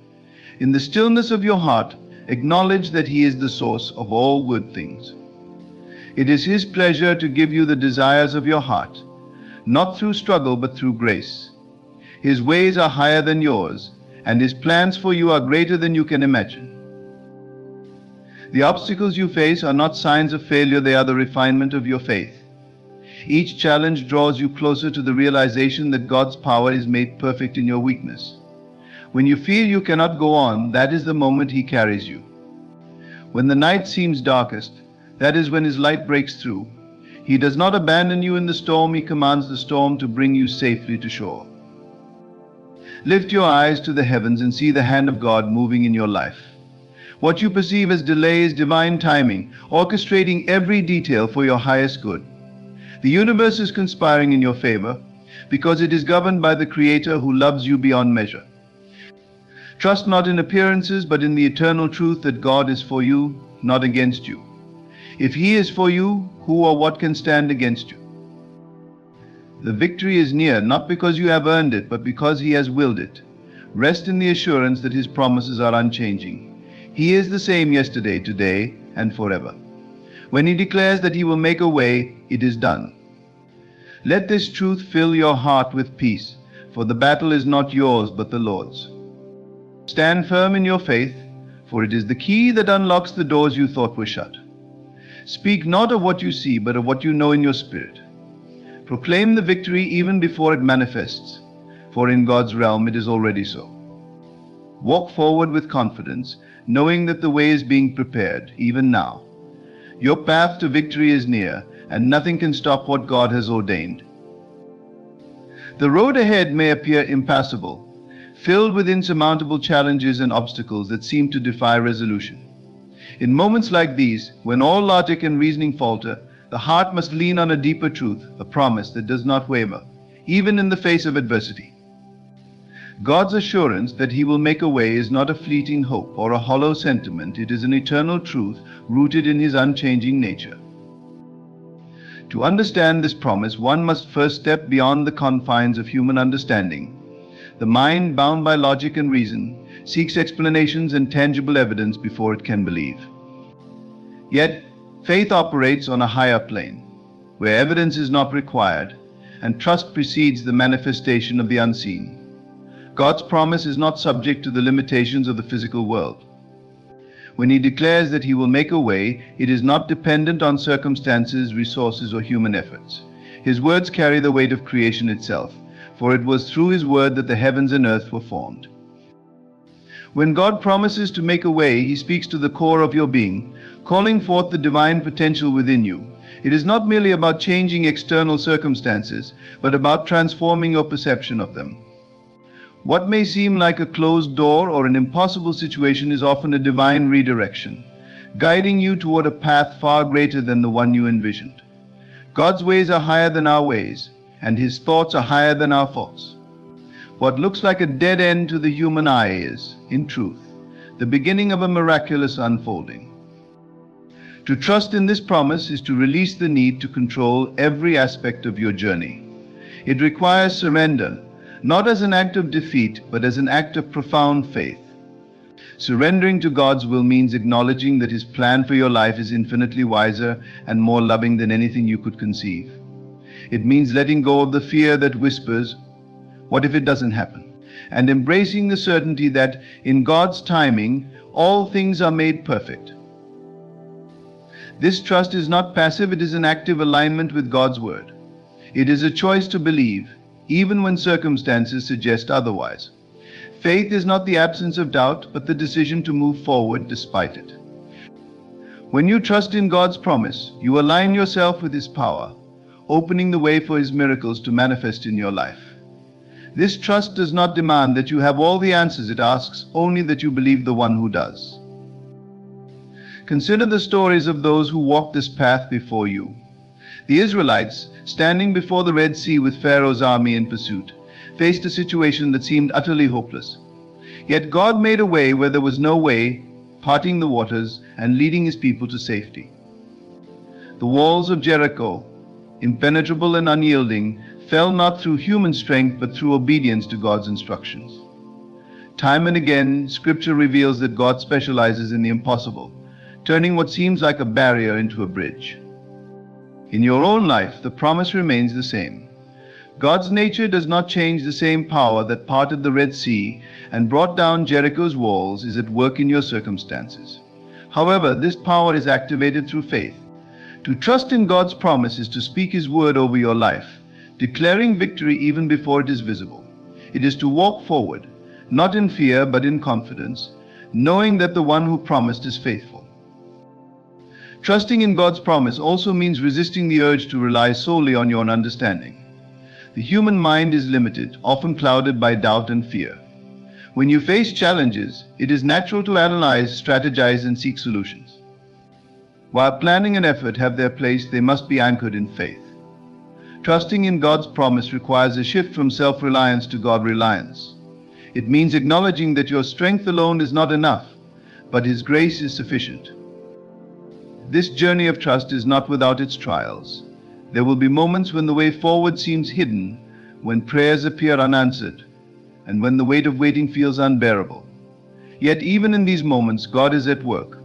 In the stillness of your heart, acknowledge that he is the source of all good things. It is his pleasure to give you the desires of your heart, not through struggle but through grace. His ways are higher than yours, and his plans for you are greater than you can imagine. The obstacles you face are not signs of failure, they are the refinement of your faith. Each challenge draws you closer to the realization that God's power is made perfect in your weakness. When you feel you cannot go on, that is the moment he carries you. When the night seems darkest, that is when his light breaks through. He does not abandon you in the storm, he commands the storm to bring you safely to shore. Lift your eyes to the heavens and see the hand of God moving in your life. What you perceive as delay is divine timing, orchestrating every detail for your highest good. The universe is conspiring in your favor because it is governed by the Creator who loves you beyond measure. Trust not in appearances, but in the eternal truth that God is for you, not against you. If He is for you, who or what can stand against you? The victory is near, not because you have earned it, but because He has willed it. Rest in the assurance that His promises are unchanging. He is the same yesterday, today, and forever. When He declares that He will make a way, it is done. Let this truth fill your heart with peace, for the battle is not yours, but the Lord's. Stand firm in your faith, for it is the key that unlocks the doors you thought were shut. Speak not of what you see, but of what you know in your spirit. Proclaim the victory even before it manifests, for in God's realm it is already so. Walk forward with confidence, knowing that the way is being prepared, even now. Your path to victory is near, and nothing can stop what God has ordained. The road ahead may appear impassable, filled with insurmountable challenges and obstacles that seem to defy resolution. In moments like these, when all logic and reasoning falter, the heart must lean on a deeper truth, a promise that does not waver, even in the face of adversity. God's assurance that He will make a way is not a fleeting hope or a hollow sentiment. It is an eternal truth rooted in His unchanging nature. To understand this promise, one must first step beyond the confines of human understanding. The mind, bound by logic and reason, seeks explanations and tangible evidence before it can believe. Yet, faith operates on a higher plane, where evidence is not required, and trust precedes the manifestation of the unseen. God's promise is not subject to the limitations of the physical world. When He declares that He will make a way, it is not dependent on circumstances, resources, or human efforts. His words carry the weight of creation itself, for it was through His word that the heavens and earth were formed. When God promises to make a way, He speaks to the core of your being, calling forth the divine potential within you. It is not merely about changing external circumstances, but about transforming your perception of them. What may seem like a closed door or an impossible situation is often a divine redirection, guiding you toward a path far greater than the one you envisioned. God's ways are higher than our ways, and His thoughts are higher than our thoughts. What looks like a dead end to the human eye is, in truth, the beginning of a miraculous unfolding. To trust in this promise is to release the need to control every aspect of your journey. It requires surrender, not as an act of defeat, but as an act of profound faith. Surrendering to God's will means acknowledging that His plan for your life is infinitely wiser and more loving than anything you could conceive. It means letting go of the fear that whispers, "What if it doesn't happen?" and embracing the certainty that, in God's timing, all things are made perfect. This trust is not passive, it is an active alignment with God's word. It is a choice to believe, even when circumstances suggest otherwise. Faith is not the absence of doubt, but the decision to move forward despite it. When you trust in God's promise, you align yourself with His power, opening the way for His miracles to manifest in your life. This trust does not demand that you have all the answers, it asks only that you believe the one who does. Consider the stories of those who walked this path before you. The Israelites, standing before the Red Sea with Pharaoh's army in pursuit, faced a situation that seemed utterly hopeless. Yet God made a way where there was no way, parting the waters and leading His people to safety. The walls of Jericho, impenetrable and unyielding, fell not through human strength but through obedience to God's instructions. Time and again, Scripture reveals that God specializes in the impossible, turning what seems like a barrier into a bridge. In your own life, the promise remains the same. God's nature does not change. The same power that parted the Red Sea and brought down Jericho's walls is at work in your circumstances. However, this power is activated through faith. To trust in God's promise is to speak His word over your life, declaring victory even before it is visible. It is to walk forward, not in fear but in confidence, knowing that the one who promised is faithful. Trusting in God's promise also means resisting the urge to rely solely on your own understanding. The human mind is limited, often clouded by doubt and fear. When you face challenges, it is natural to analyze, strategize, and seek solutions. While planning and effort have their place, they must be anchored in faith. Trusting in God's promise requires a shift from self-reliance to God-reliance. It means acknowledging that your strength alone is not enough, but His grace is sufficient. This journey of trust is not without its trials. There will be moments when the way forward seems hidden, when prayers appear unanswered, and when the weight of waiting feels unbearable. Yet even in these moments, God is at work.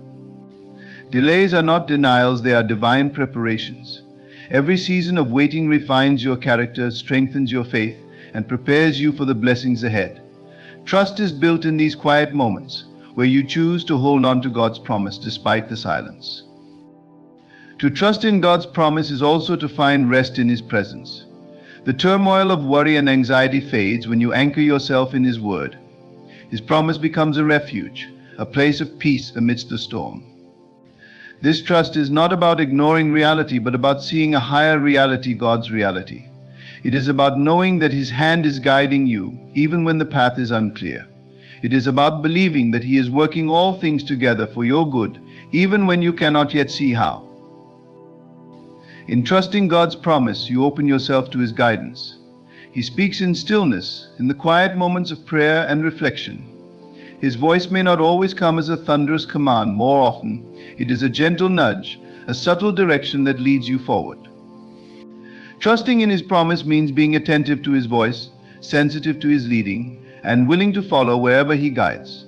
Delays are not denials, they are divine preparations. Every season of waiting refines your character, strengthens your faith, and prepares you for the blessings ahead. Trust is built in these quiet moments, where you choose to hold on to God's promise despite the silence. To trust in God's promise is also to find rest in His presence. The turmoil of worry and anxiety fades when you anchor yourself in His word. His promise becomes a refuge, a place of peace amidst the storm. This trust is not about ignoring reality, but about seeing a higher reality, God's reality. It is about knowing that His hand is guiding you, even when the path is unclear. It is about believing that He is working all things together for your good, even when you cannot yet see how. In trusting God's promise, you open yourself to His guidance. He speaks in stillness, in the quiet moments of prayer and reflection. His voice may not always come as a thunderous command. More often, it is a gentle nudge, a subtle direction that leads you forward. Trusting in His promise means being attentive to His voice, sensitive to His leading, and willing to follow wherever He guides.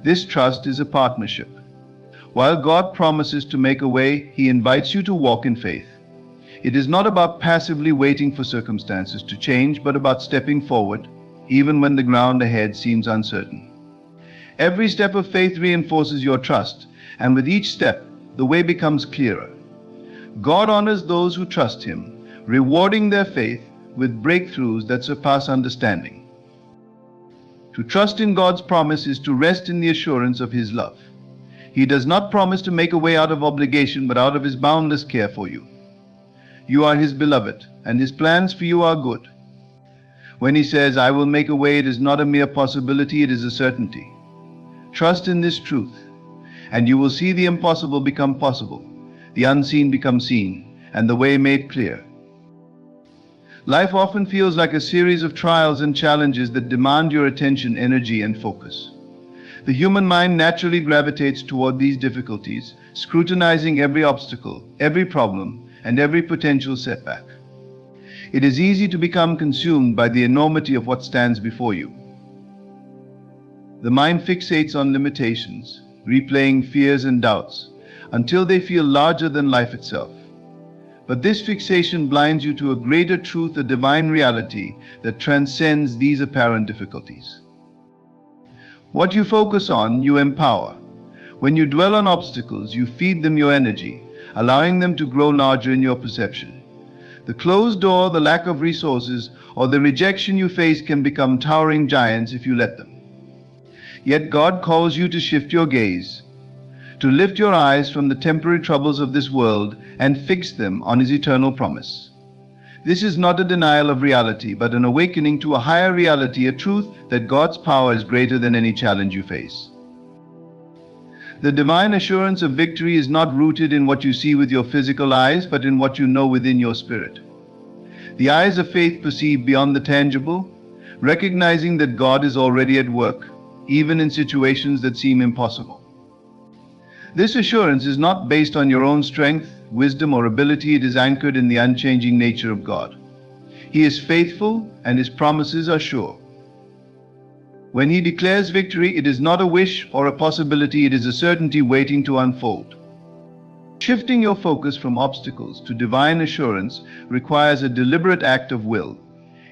This trust is a partnership. While God promises to make a way, He invites you to walk in faith. It is not about passively waiting for circumstances to change, but about stepping forward, even when the ground ahead seems uncertain. Every step of faith reinforces your trust, and with each step, the way becomes clearer. God honors those who trust Him, rewarding their faith with breakthroughs that surpass understanding. To trust in God's promise is to rest in the assurance of His love. He does not promise to make a way out of obligation, but out of His boundless care for you. You are His beloved, and His plans for you are good. When He says, "I will make a way," it is not a mere possibility, it is a certainty. Trust in this truth, and you will see the impossible become possible, the unseen become seen, and the way made clear. Life often feels like a series of trials and challenges that demand your attention, energy, and focus. The human mind naturally gravitates toward these difficulties, scrutinizing every obstacle, every problem, and every potential setback. It is easy to become consumed by the enormity of what stands before you. The mind fixates on limitations, replaying fears and doubts, until they feel larger than life itself. But this fixation blinds you to a greater truth, a divine reality that transcends these apparent difficulties. What you focus on, you empower. When you dwell on obstacles, you feed them your energy, allowing them to grow larger in your perception. The closed door, the lack of resources, or the rejection you face can become towering giants if you let them. Yet God calls you to shift your gaze, to lift your eyes from the temporary troubles of this world and fix them on His eternal promise. This is not a denial of reality, but an awakening to a higher reality, a truth that God's power is greater than any challenge you face. The divine assurance of victory is not rooted in what you see with your physical eyes, but in what you know within your spirit. The eyes of faith perceive beyond the tangible, recognizing that God is already at work, even in situations that seem impossible. This assurance is not based on your own strength, wisdom, or ability. It is anchored in the unchanging nature of God. He is faithful, and His promises are sure. When He declares victory, it is not a wish or a possibility, it is a certainty waiting to unfold. Shifting your focus from obstacles to divine assurance requires a deliberate act of will.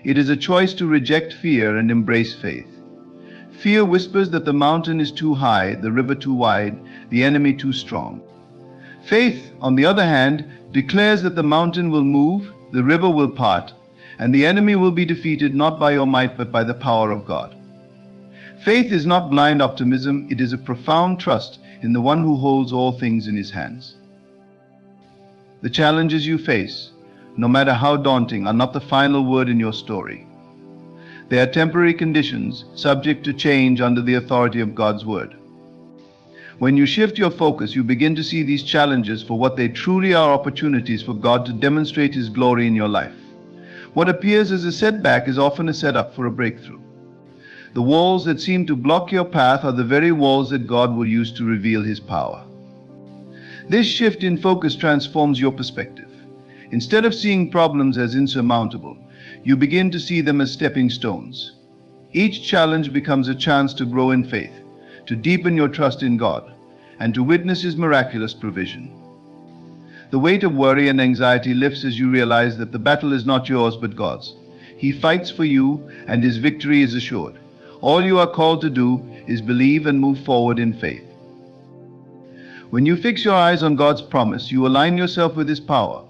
It is a choice to reject fear and embrace faith. Fear whispers that the mountain is too high, the river too wide, the enemy too strong. Faith, on the other hand, declares that the mountain will move, the river will part, and the enemy will be defeated not by your might but by the power of God. Faith is not blind optimism, it is a profound trust in the one who holds all things in His hands. The challenges you face, no matter how daunting, are not the final word in your story. They are temporary conditions, subject to change under the authority of God's Word. When you shift your focus, you begin to see these challenges for what they truly are: opportunities for God to demonstrate His glory in your life. What appears as a setback is often a setup for a breakthrough. The walls that seem to block your path are the very walls that God will use to reveal His power. This shift in focus transforms your perspective. Instead of seeing problems as insurmountable, you begin to see them as stepping stones. Each challenge becomes a chance to grow in faith, to deepen your trust in God, and to witness His miraculous provision. The weight of worry and anxiety lifts as you realize that the battle is not yours but God's. He fights for you, and His victory is assured. All you are called to do is believe and move forward in faith. When you fix your eyes on God's promise, you align yourself with His power.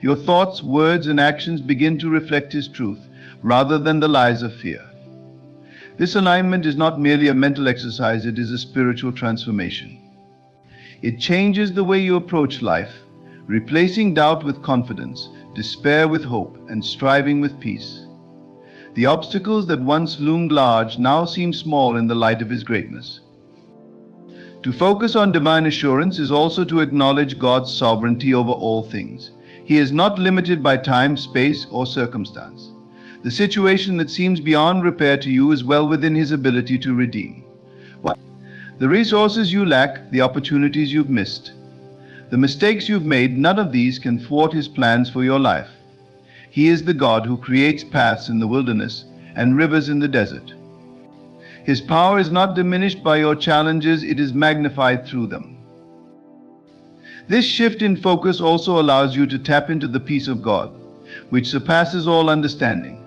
Your thoughts, words, and actions begin to reflect His truth rather than the lies of fear. This alignment is not merely a mental exercise, it is a spiritual transformation. It changes the way you approach life, replacing doubt with confidence, despair with hope, and striving with peace. The obstacles that once loomed large now seem small in the light of His greatness. To focus on divine assurance is also to acknowledge God's sovereignty over all things. He is not limited by time, space, or circumstance. The situation that seems beyond repair to you is well within His ability to redeem. The resources you lack, the opportunities you've missed, the mistakes you've made, none of these can thwart His plans for your life. He is the God who creates paths in the wilderness and rivers in the desert. His power is not diminished by your challenges, it is magnified through them. This shift in focus also allows you to tap into the peace of God, which surpasses all understanding.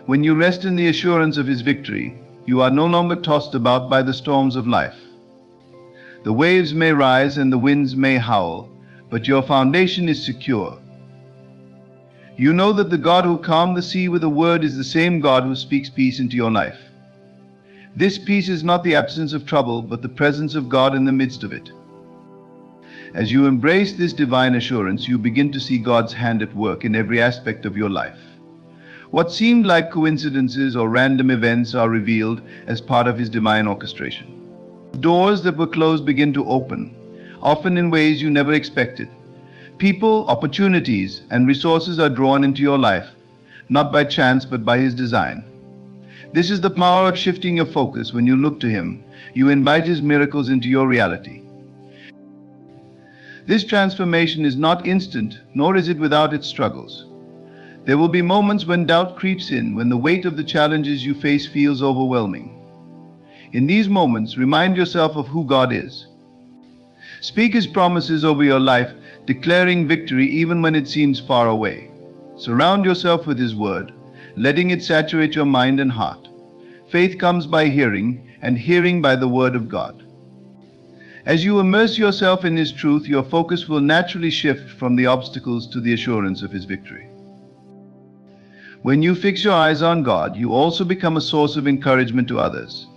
When you rest in the assurance of His victory, you are no longer tossed about by the storms of life. The waves may rise and the winds may howl, but your foundation is secure. You know that the God who calmed the sea with a word is the same God who speaks peace into your life. This peace is not the absence of trouble, but the presence of God in the midst of it. As you embrace this divine assurance, you begin to see God's hand at work in every aspect of your life. What seemed like coincidences or random events are revealed as part of His divine orchestration. Doors that were closed begin to open, often in ways you never expected. People, opportunities, and resources are drawn into your life, not by chance but by His design. This is the power of shifting your focus. When you look to Him, you invite His miracles into your reality. This transformation is not instant, nor is it without its struggles. There will be moments when doubt creeps in, when the weight of the challenges you face feels overwhelming. In these moments, remind yourself of who God is. Speak His promises over your life, declaring victory even when it seems far away. Surround yourself with His word, letting it saturate your mind and heart. Faith comes by hearing, and hearing by the word of God. As you immerse yourself in His truth, your focus will naturally shift from the obstacles to the assurance of His victory. When you fix your eyes on God, you also become a source of encouragement to others.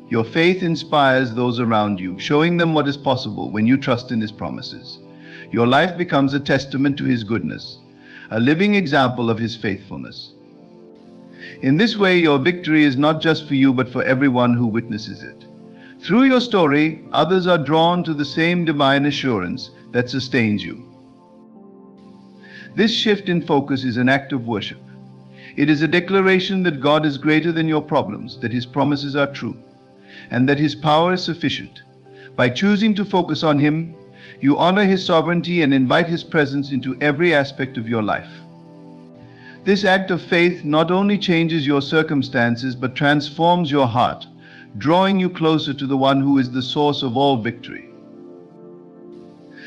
Your faith inspires those around you, showing them what is possible when you trust in His promises. Your life becomes a testament to His goodness, a living example of His faithfulness. In this way, your victory is not just for you, but for everyone who witnesses it. Through your story, others are drawn to the same divine assurance that sustains you. This shift in focus is an act of worship. It is a declaration that God is greater than your problems, that His promises are true, and that His power is sufficient. By choosing to focus on Him, you honor His sovereignty and invite His presence into every aspect of your life. This act of faith not only changes your circumstances, but transforms your heart, drawing you closer to the one who is the source of all victory.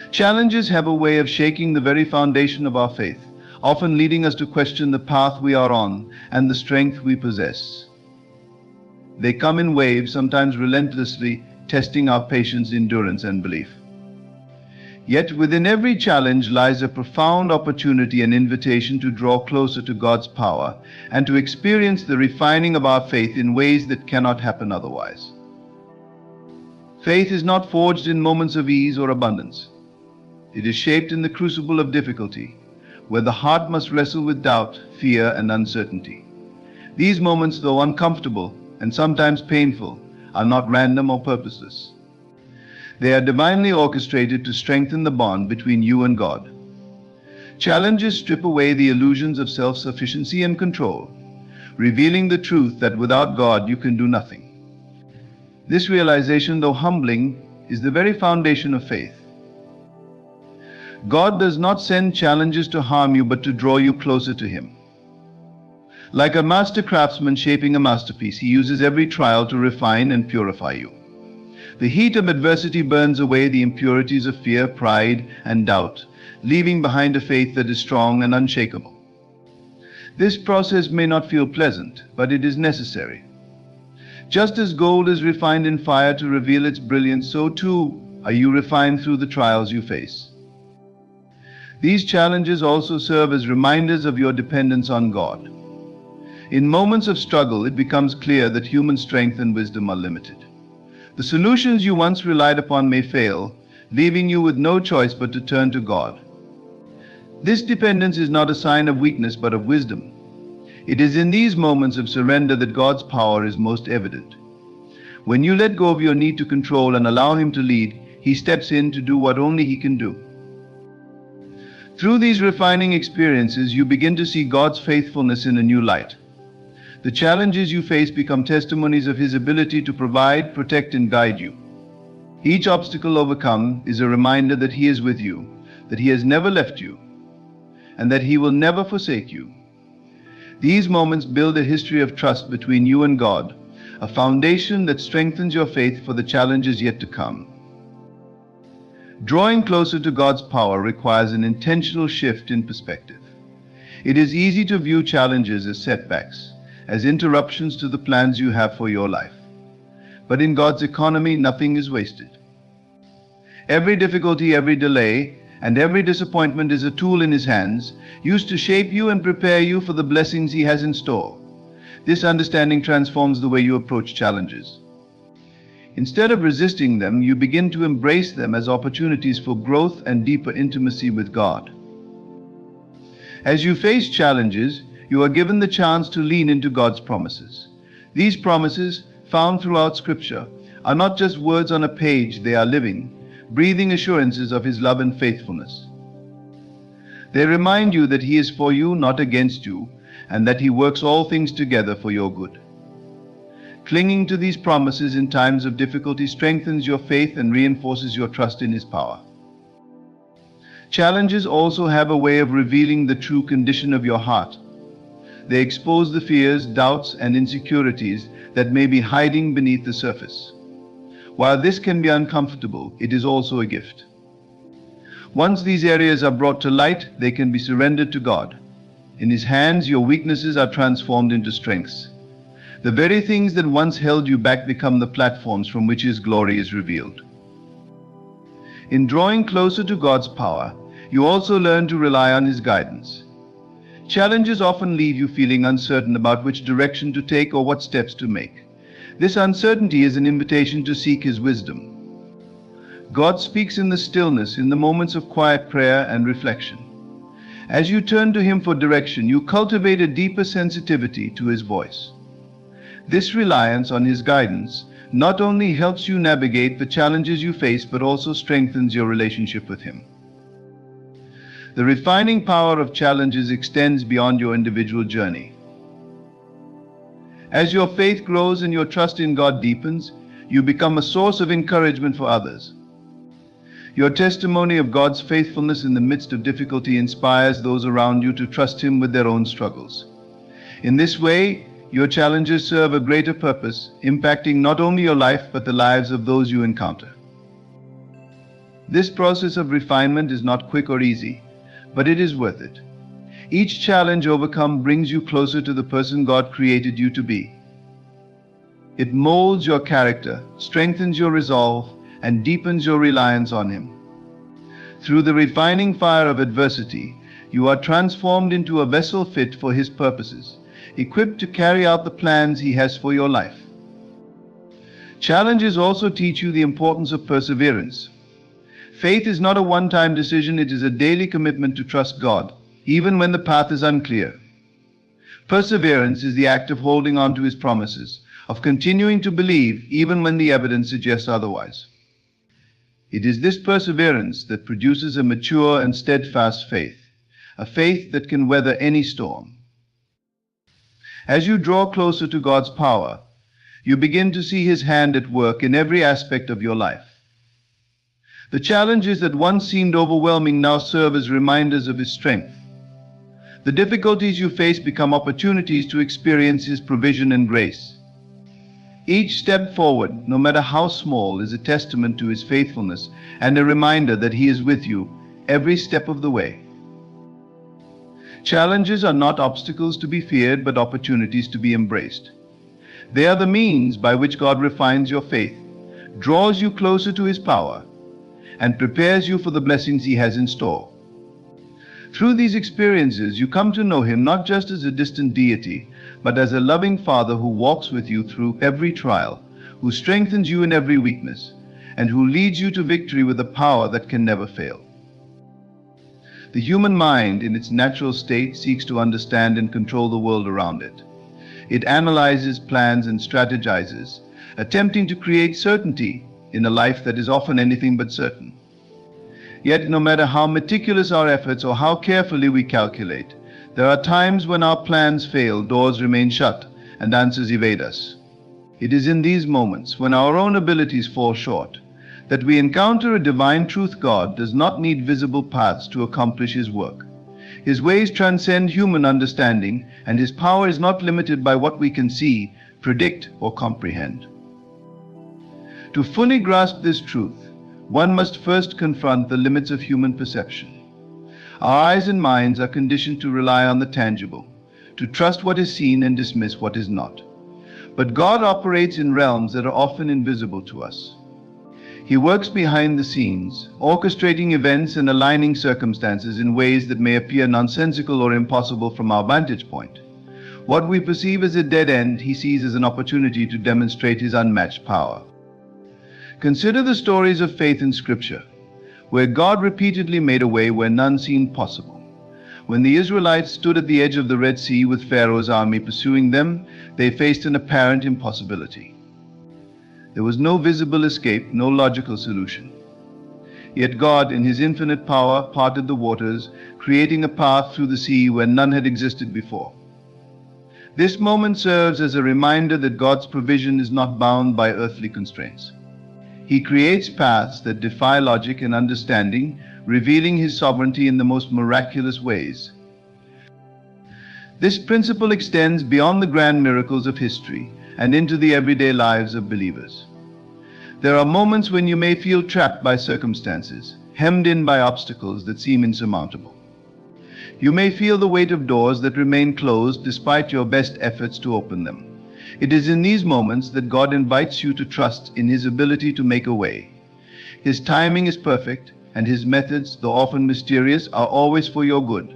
Challenges have a way of shaking the very foundation of our faith, often leading us to question the path we are on and the strength we possess. They come in waves, sometimes relentlessly, testing our patience, endurance, and belief. Yet within every challenge lies a profound opportunity and invitation to draw closer to God's power and to experience the refining of our faith in ways that cannot happen otherwise. Faith is not forged in moments of ease or abundance. It is shaped in the crucible of difficulty, where the heart must wrestle with doubt, fear, and uncertainty. These moments, though uncomfortable and sometimes painful, are not random or purposeless. They are divinely orchestrated to strengthen the bond between you and God. Challenges strip away the illusions of self-sufficiency and control, revealing the truth that without God you can do nothing. This realization, though humbling, is the very foundation of faith. God does not send challenges to harm you, but to draw you closer to Him. Like a master craftsman shaping a masterpiece, He uses every trial to refine and purify you. The heat of adversity burns away the impurities of fear, pride, and doubt, leaving behind a faith that is strong and unshakable. This process may not feel pleasant, but it is necessary. Just as gold is refined in fire to reveal its brilliance, so too are you refined through the trials you face. These challenges also serve as reminders of your dependence on God. In moments of struggle, it becomes clear that human strength and wisdom are limited. The solutions you once relied upon may fail, leaving you with no choice but to turn to God. This dependence is not a sign of weakness but of wisdom. It is in these moments of surrender that God's power is most evident. When you let go of your need to control and allow Him to lead, He steps in to do what only He can do. Through these refining experiences, you begin to see God's faithfulness in a new light. The challenges you face become testimonies of His ability to provide, protect, and guide you. Each obstacle overcome is a reminder that He is with you, that He has never left you, and that He will never forsake you. These moments build a history of trust between you and God, a foundation that strengthens your faith for the challenges yet to come. Drawing closer to God's power requires an intentional shift in perspective. It is easy to view challenges as setbacks, as interruptions to the plans you have for your life. But in God's economy, nothing is wasted. Every difficulty, every delay, and every disappointment is a tool in His hands, used to shape you and prepare you for the blessings He has in store. This understanding transforms the way you approach challenges. Instead of resisting them, you begin to embrace them as opportunities for growth and deeper intimacy with God. As you face challenges, you are given the chance to lean into God's promises. These promises, found throughout Scripture, are not just words on a page, they are living, breathing assurances of His love and faithfulness. They remind you that He is for you, not against you, and that He works all things together for your good. Clinging to these promises in times of difficulty strengthens your faith and reinforces your trust in His power. Challenges also have a way of revealing the true condition of your heart. They expose the fears, doubts, and insecurities that may be hiding beneath the surface. While this can be uncomfortable, it is also a gift. Once these areas are brought to light, they can be surrendered to God. In His hands, your weaknesses are transformed into strengths. The very things that once held you back become the platforms from which His glory is revealed. In drawing closer to God's power, you also learn to rely on His guidance. Challenges often leave you feeling uncertain about which direction to take or what steps to make. This uncertainty is an invitation to seek His wisdom. God speaks in the stillness, in the moments of quiet prayer and reflection. As you turn to Him for direction, you cultivate a deeper sensitivity to His voice. This reliance on His guidance not only helps you navigate the challenges you face, but also strengthens your relationship with Him. The refining power of challenges extends beyond your individual journey. As your faith grows and your trust in God deepens, you become a source of encouragement for others. Your testimony of God's faithfulness in the midst of difficulty inspires those around you to trust Him with their own struggles. In this way, your challenges serve a greater purpose, impacting not only your life but the lives of those you encounter. This process of refinement is not quick or easy, but it is worth it. Each challenge overcome brings you closer to the person God created you to be. It molds your character, strengthens your resolve, and deepens your reliance on Him. Through the refining fire of adversity, you are transformed into a vessel fit for His purposes, equipped to carry out the plans He has for your life. Challenges also teach you the importance of perseverance. Faith is not a one-time decision, it is a daily commitment to trust God, even when the path is unclear. Perseverance is the act of holding on to His promises, of continuing to believe even when the evidence suggests otherwise. It is this perseverance that produces a mature and steadfast faith, a faith that can weather any storm. As you draw closer to God's power, you begin to see His hand at work in every aspect of your life. The challenges that once seemed overwhelming now serve as reminders of His strength. The difficulties you face become opportunities to experience His provision and grace. Each step forward, no matter how small, is a testament to His faithfulness and a reminder that He is with you every step of the way. Challenges are not obstacles to be feared, but opportunities to be embraced. They are the means by which God refines your faith, draws you closer to His power, and prepares you for the blessings He has in store. Through these experiences, you come to know Him not just as a distant deity, but as a loving Father who walks with you through every trial, who strengthens you in every weakness, and who leads you to victory with a power that can never fail. The human mind, in its natural state, seeks to understand and control the world around it. It analyzes, plans, and strategizes, attempting to create certainty in a life that is often anything but certain. Yet, no matter how meticulous our efforts or how carefully we calculate, there are times when our plans fail, doors remain shut, and answers evade us. It is in these moments, when our own abilities fall short, that we encounter a divine truth. God does not need visible paths to accomplish His work. His ways transcend human understanding, and His power is not limited by what we can see, predict, or comprehend. To fully grasp this truth, one must first confront the limits of human perception. Our eyes and minds are conditioned to rely on the tangible, to trust what is seen and dismiss what is not. But God operates in realms that are often invisible to us. He works behind the scenes, orchestrating events and aligning circumstances in ways that may appear nonsensical or impossible from our vantage point. What we perceive as a dead end, He sees as an opportunity to demonstrate His unmatched power. Consider the stories of faith in Scripture, where God repeatedly made a way where none seemed possible. When the Israelites stood at the edge of the Red Sea with Pharaoh's army pursuing them, they faced an apparent impossibility. There was no visible escape, no logical solution. Yet God, in His infinite power, parted the waters, creating a path through the sea where none had existed before. This moment serves as a reminder that God's provision is not bound by earthly constraints. He creates paths that defy logic and understanding, revealing His sovereignty in the most miraculous ways. This principle extends beyond the grand miracles of history and into the everyday lives of believers. There are moments when you may feel trapped by circumstances, hemmed in by obstacles that seem insurmountable. You may feel the weight of doors that remain closed despite your best efforts to open them. It is in these moments that God invites you to trust in His ability to make a way. His timing is perfect, and His methods, though often mysterious, are always for your good.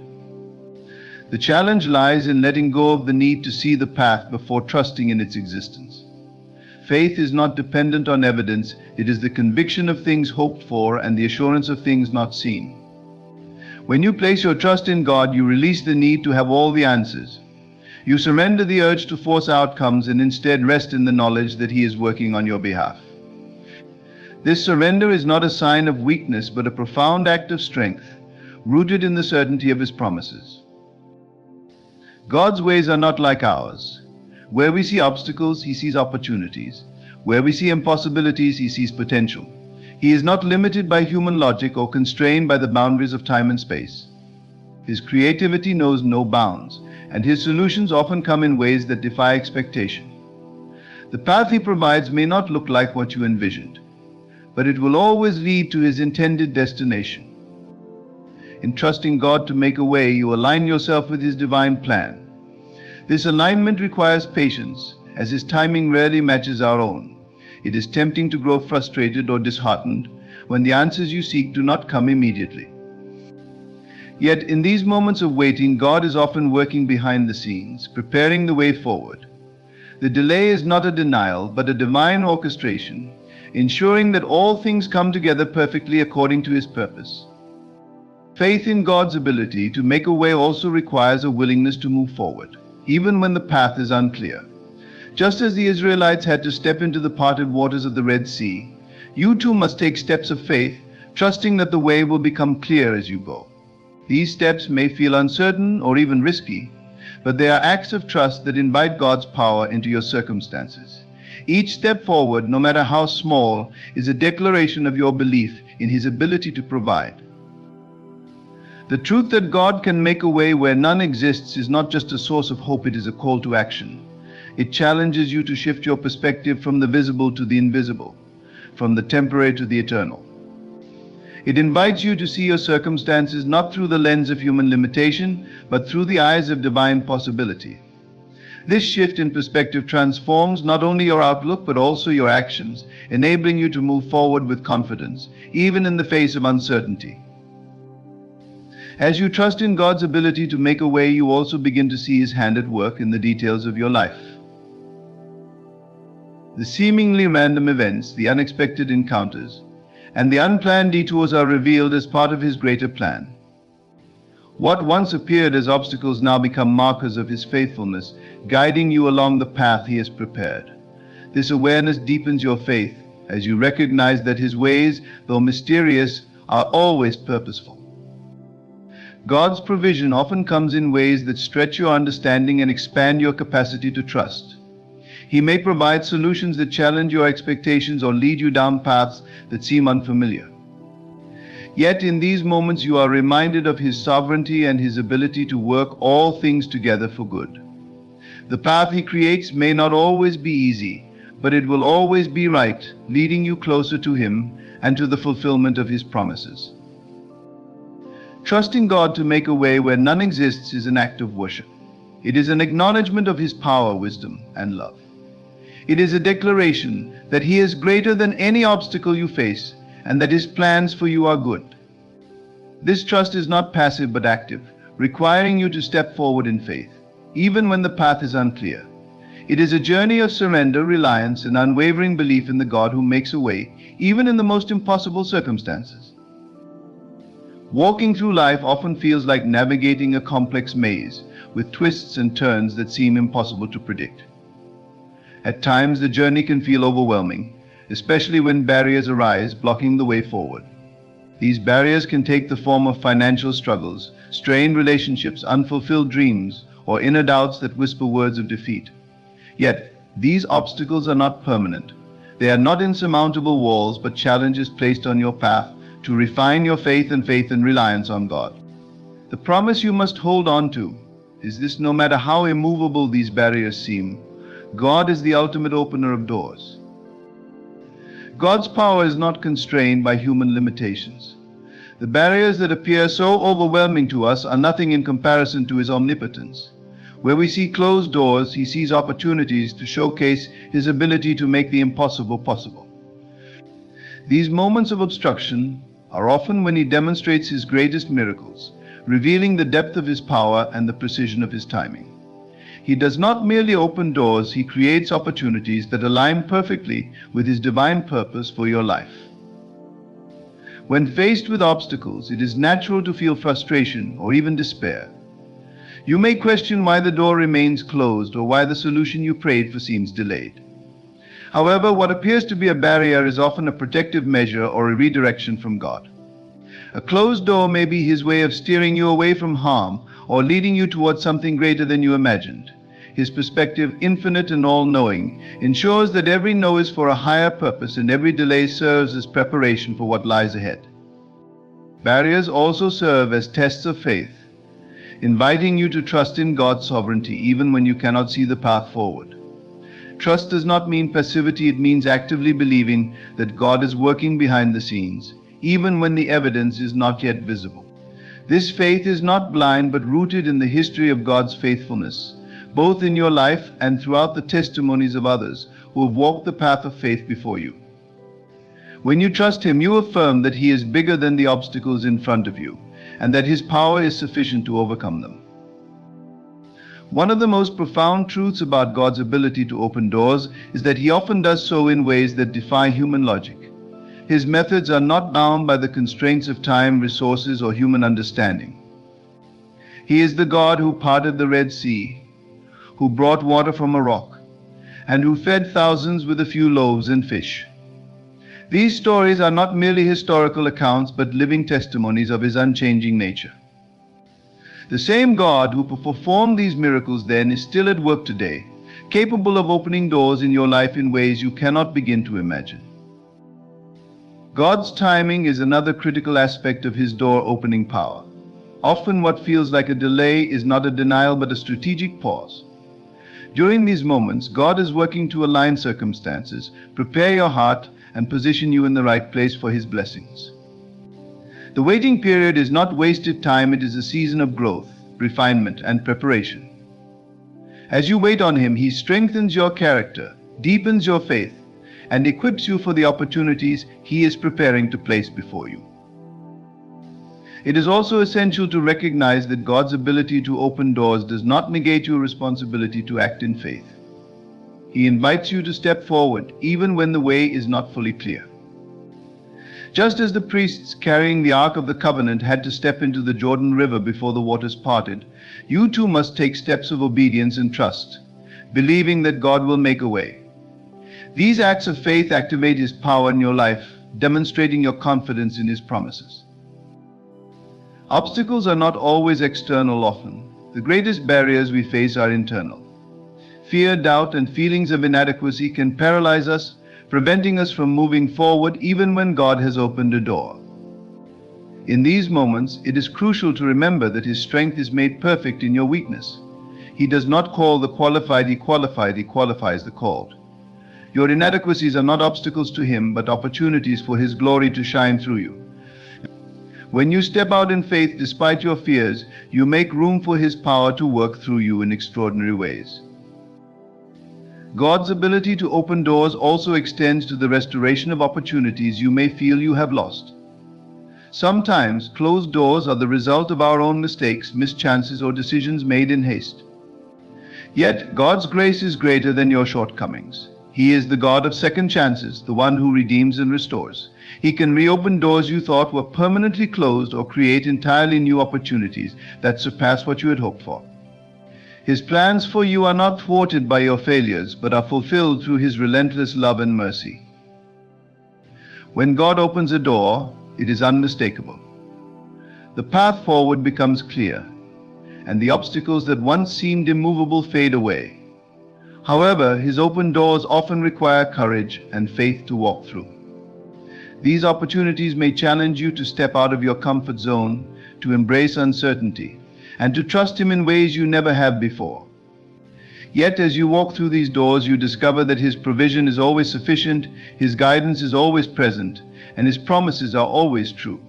The challenge lies in letting go of the need to see the path before trusting in its existence. Faith is not dependent on evidence, it is the conviction of things hoped for and the assurance of things not seen. When you place your trust in God, you release the need to have all the answers. You surrender the urge to force outcomes and instead rest in the knowledge that He is working on your behalf. This surrender is not a sign of weakness, but a profound act of strength, rooted in the certainty of His promises. God's ways are not like ours. Where we see obstacles, He sees opportunities. Where we see impossibilities, He sees potential. He is not limited by human logic or constrained by the boundaries of time and space. His creativity knows no bounds, and His solutions often come in ways that defy expectation. The path He provides may not look like what you envisioned, but it will always lead to His intended destination. In trusting God to make a way, you align yourself with His divine plan. This alignment requires patience, as His timing rarely matches our own. It is tempting to grow frustrated or disheartened when the answers you seek do not come immediately. Yet in these moments of waiting, God is often working behind the scenes, preparing the way forward. The delay is not a denial, but a divine orchestration, ensuring that all things come together perfectly according to His purpose. Faith in God's ability to make a way also requires a willingness to move forward. even when the path is unclear. Just as the Israelites had to step into the parted waters of the Red Sea, you too must take steps of faith, trusting that the way will become clear as you go. These steps may feel uncertain or even risky, but they are acts of trust that invite God's power into your circumstances. Each step forward, no matter how small, is a declaration of your belief in His ability to provide. The truth that God can make a way where none exists is not just a source of hope, it is a call to action. It challenges you to shift your perspective from the visible to the invisible, from the temporary to the eternal. It invites you to see your circumstances not through the lens of human limitation, but through the eyes of divine possibility. This shift in perspective transforms not only your outlook, but also your actions, enabling you to move forward with confidence, even in the face of uncertainty. As you trust in God's ability to make a way, you also begin to see His hand at work in the details of your life. The seemingly random events, the unexpected encounters, and the unplanned detours are revealed as part of His greater plan. What once appeared as obstacles now become markers of His faithfulness, guiding you along the path He has prepared. This awareness deepens your faith as you recognize that His ways, though mysterious, are always purposeful. God's provision often comes in ways that stretch your understanding and expand your capacity to trust. He may provide solutions that challenge your expectations or lead you down paths that seem unfamiliar. Yet in these moments you are reminded of His sovereignty and His ability to work all things together for good. The path He creates may not always be easy, but it will always be right, leading you closer to Him and to the fulfillment of His promises. Trusting God to make a way where none exists is an act of worship. It is an acknowledgement of His power, wisdom, and love. It is a declaration that He is greater than any obstacle you face and that His plans for you are good. This trust is not passive but active, requiring you to step forward in faith, even when the path is unclear. It is a journey of surrender, reliance, and unwavering belief in the God who makes a way, even in the most impossible circumstances. Walking through life often feels like navigating a complex maze, with twists and turns that seem impossible to predict. At times, the journey can feel overwhelming, especially when barriers arise, blocking the way forward. These barriers can take the form of financial struggles, strained relationships, unfulfilled dreams, or inner doubts that whisper words of defeat. Yet, these obstacles are not permanent. They are not insurmountable walls, but challenges placed on your path to refine your faith and reliance on God. The promise you must hold on to is this: no matter how immovable these barriers seem, God is the ultimate opener of doors. God's power is not constrained by human limitations. The barriers that appear so overwhelming to us are nothing in comparison to His omnipotence. Where we see closed doors, He sees opportunities to showcase His ability to make the impossible possible. These moments of obstruction are often when He demonstrates His greatest miracles, revealing the depth of His power and the precision of His timing. He does not merely open doors, He creates opportunities that align perfectly with His divine purpose for your life. When faced with obstacles, it is natural to feel frustration or even despair. You may question why the door remains closed or why the solution you prayed for seems delayed. However, what appears to be a barrier is often a protective measure or a redirection from God. A closed door may be His way of steering you away from harm or leading you towards something greater than you imagined. His perspective, infinite and all-knowing, ensures that every no is for a higher purpose and every delay serves as preparation for what lies ahead. Barriers also serve as tests of faith, inviting you to trust in God's sovereignty even when you cannot see the path forward. Trust does not mean passivity, it means actively believing that God is working behind the scenes, even when the evidence is not yet visible. This faith is not blind but rooted in the history of God's faithfulness, both in your life and throughout the testimonies of others who have walked the path of faith before you. When you trust Him, you affirm that He is bigger than the obstacles in front of you, and that His power is sufficient to overcome them. One of the most profound truths about God's ability to open doors is that He often does so in ways that defy human logic. His methods are not bound by the constraints of time, resources, or human understanding. He is the God who parted the Red Sea, who brought water from a rock, and who fed thousands with a few loaves and fish. These stories are not merely historical accounts, but living testimonies of his unchanging nature. The same God who performed these miracles then is still at work today, capable of opening doors in your life in ways you cannot begin to imagine. God's timing is another critical aspect of his door-opening power. Often what feels like a delay is not a denial but a strategic pause. During these moments, God is working to align circumstances, prepare your heart, and position you in the right place for his blessings. The waiting period is not wasted time, it is a season of growth, refinement, and preparation. As you wait on him, he strengthens your character, deepens your faith, and equips you for the opportunities he is preparing to place before you. It is also essential to recognize that God's ability to open doors does not negate your responsibility to act in faith. He invites you to step forward even when the way is not fully clear. Just as the priests carrying the Ark of the Covenant had to step into the Jordan River before the waters parted, you too must take steps of obedience and trust, believing that God will make a way. These acts of faith activate his power in your life, demonstrating your confidence in his promises. Obstacles are not always external often. The greatest barriers we face are internal. Fear, doubt, and feelings of inadequacy can paralyze us, preventing us from moving forward even when God has opened a door. In these moments, it is crucial to remember that his strength is made perfect in your weakness. He does not call the qualified, he qualifies the called. Your inadequacies are not obstacles to him, but opportunities for his glory to shine through you. When you step out in faith despite your fears, you make room for his power to work through you in extraordinary ways. God's ability to open doors also extends to the restoration of opportunities you may feel you have lost. Sometimes closed doors are the result of our own mistakes, mischances, or decisions made in haste. Yet God's grace is greater than your shortcomings. He is the God of second chances, the one who redeems and restores. He can reopen doors you thought were permanently closed or create entirely new opportunities that surpass what you had hoped for. His plans for you are not thwarted by your failures, but are fulfilled through his relentless love and mercy. When God opens a door, it is unmistakable. The path forward becomes clear, and the obstacles that once seemed immovable fade away. However, his open doors often require courage and faith to walk through. These opportunities may challenge you to step out of your comfort zone, to embrace uncertainty, and to trust him in ways you never have before. Yet as you walk through these doors, you discover that his provision is always sufficient, his guidance is always present, and his promises are always true.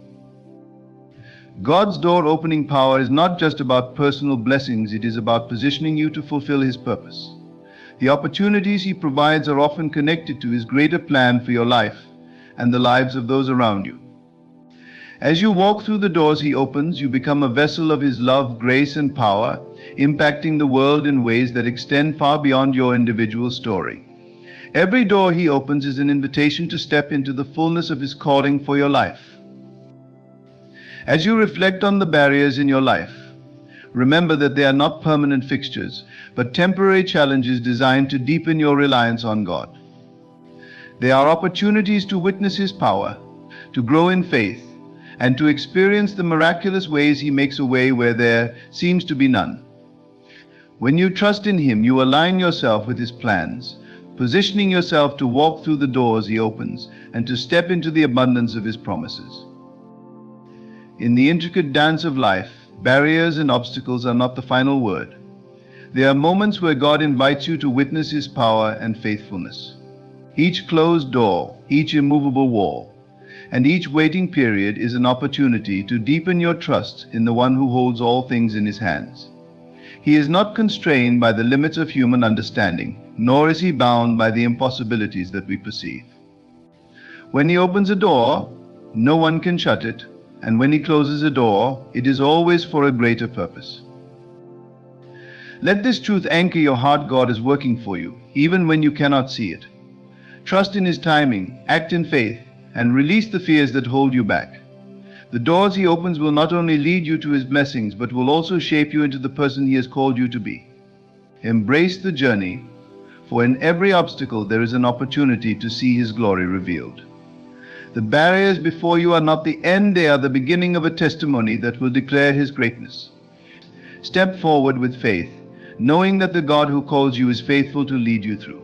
God's door-opening power is not just about personal blessings, it is about positioning you to fulfill his purpose. The opportunities he provides are often connected to his greater plan for your life and the lives of those around you. As you walk through the doors he opens, you become a vessel of his love, grace, and power, impacting the world in ways that extend far beyond your individual story. Every door he opens is an invitation to step into the fullness of his calling for your life. As you reflect on the barriers in your life, remember that they are not permanent fixtures, but temporary challenges designed to deepen your reliance on God. They are opportunities to witness his power, to grow in faith, and to experience the miraculous ways he makes a way where there seems to be none. When you trust in him, you align yourself with his plans, positioning yourself to walk through the doors he opens and to step into the abundance of his promises. In the intricate dance of life, barriers and obstacles are not the final word. They are moments where God invites you to witness his power and faithfulness. Each closed door, each immovable wall, and each waiting period is an opportunity to deepen your trust in the one who holds all things in his hands. He is not constrained by the limits of human understanding, nor is he bound by the impossibilities that we perceive. When he opens a door, no one can shut it, and when he closes a door, it is always for a greater purpose. Let this truth anchor your heart. God is working for you, even when you cannot see it. Trust in his timing, act in faith, and release the fears that hold you back. The doors he opens will not only lead you to his blessings, but will also shape you into the person he has called you to be. Embrace the journey, for in every obstacle there is an opportunity to see His glory revealed. The barriers before you are not the end, they are the beginning of a testimony that will declare His greatness. Step forward with faith, knowing that the God who calls you is faithful to lead you through.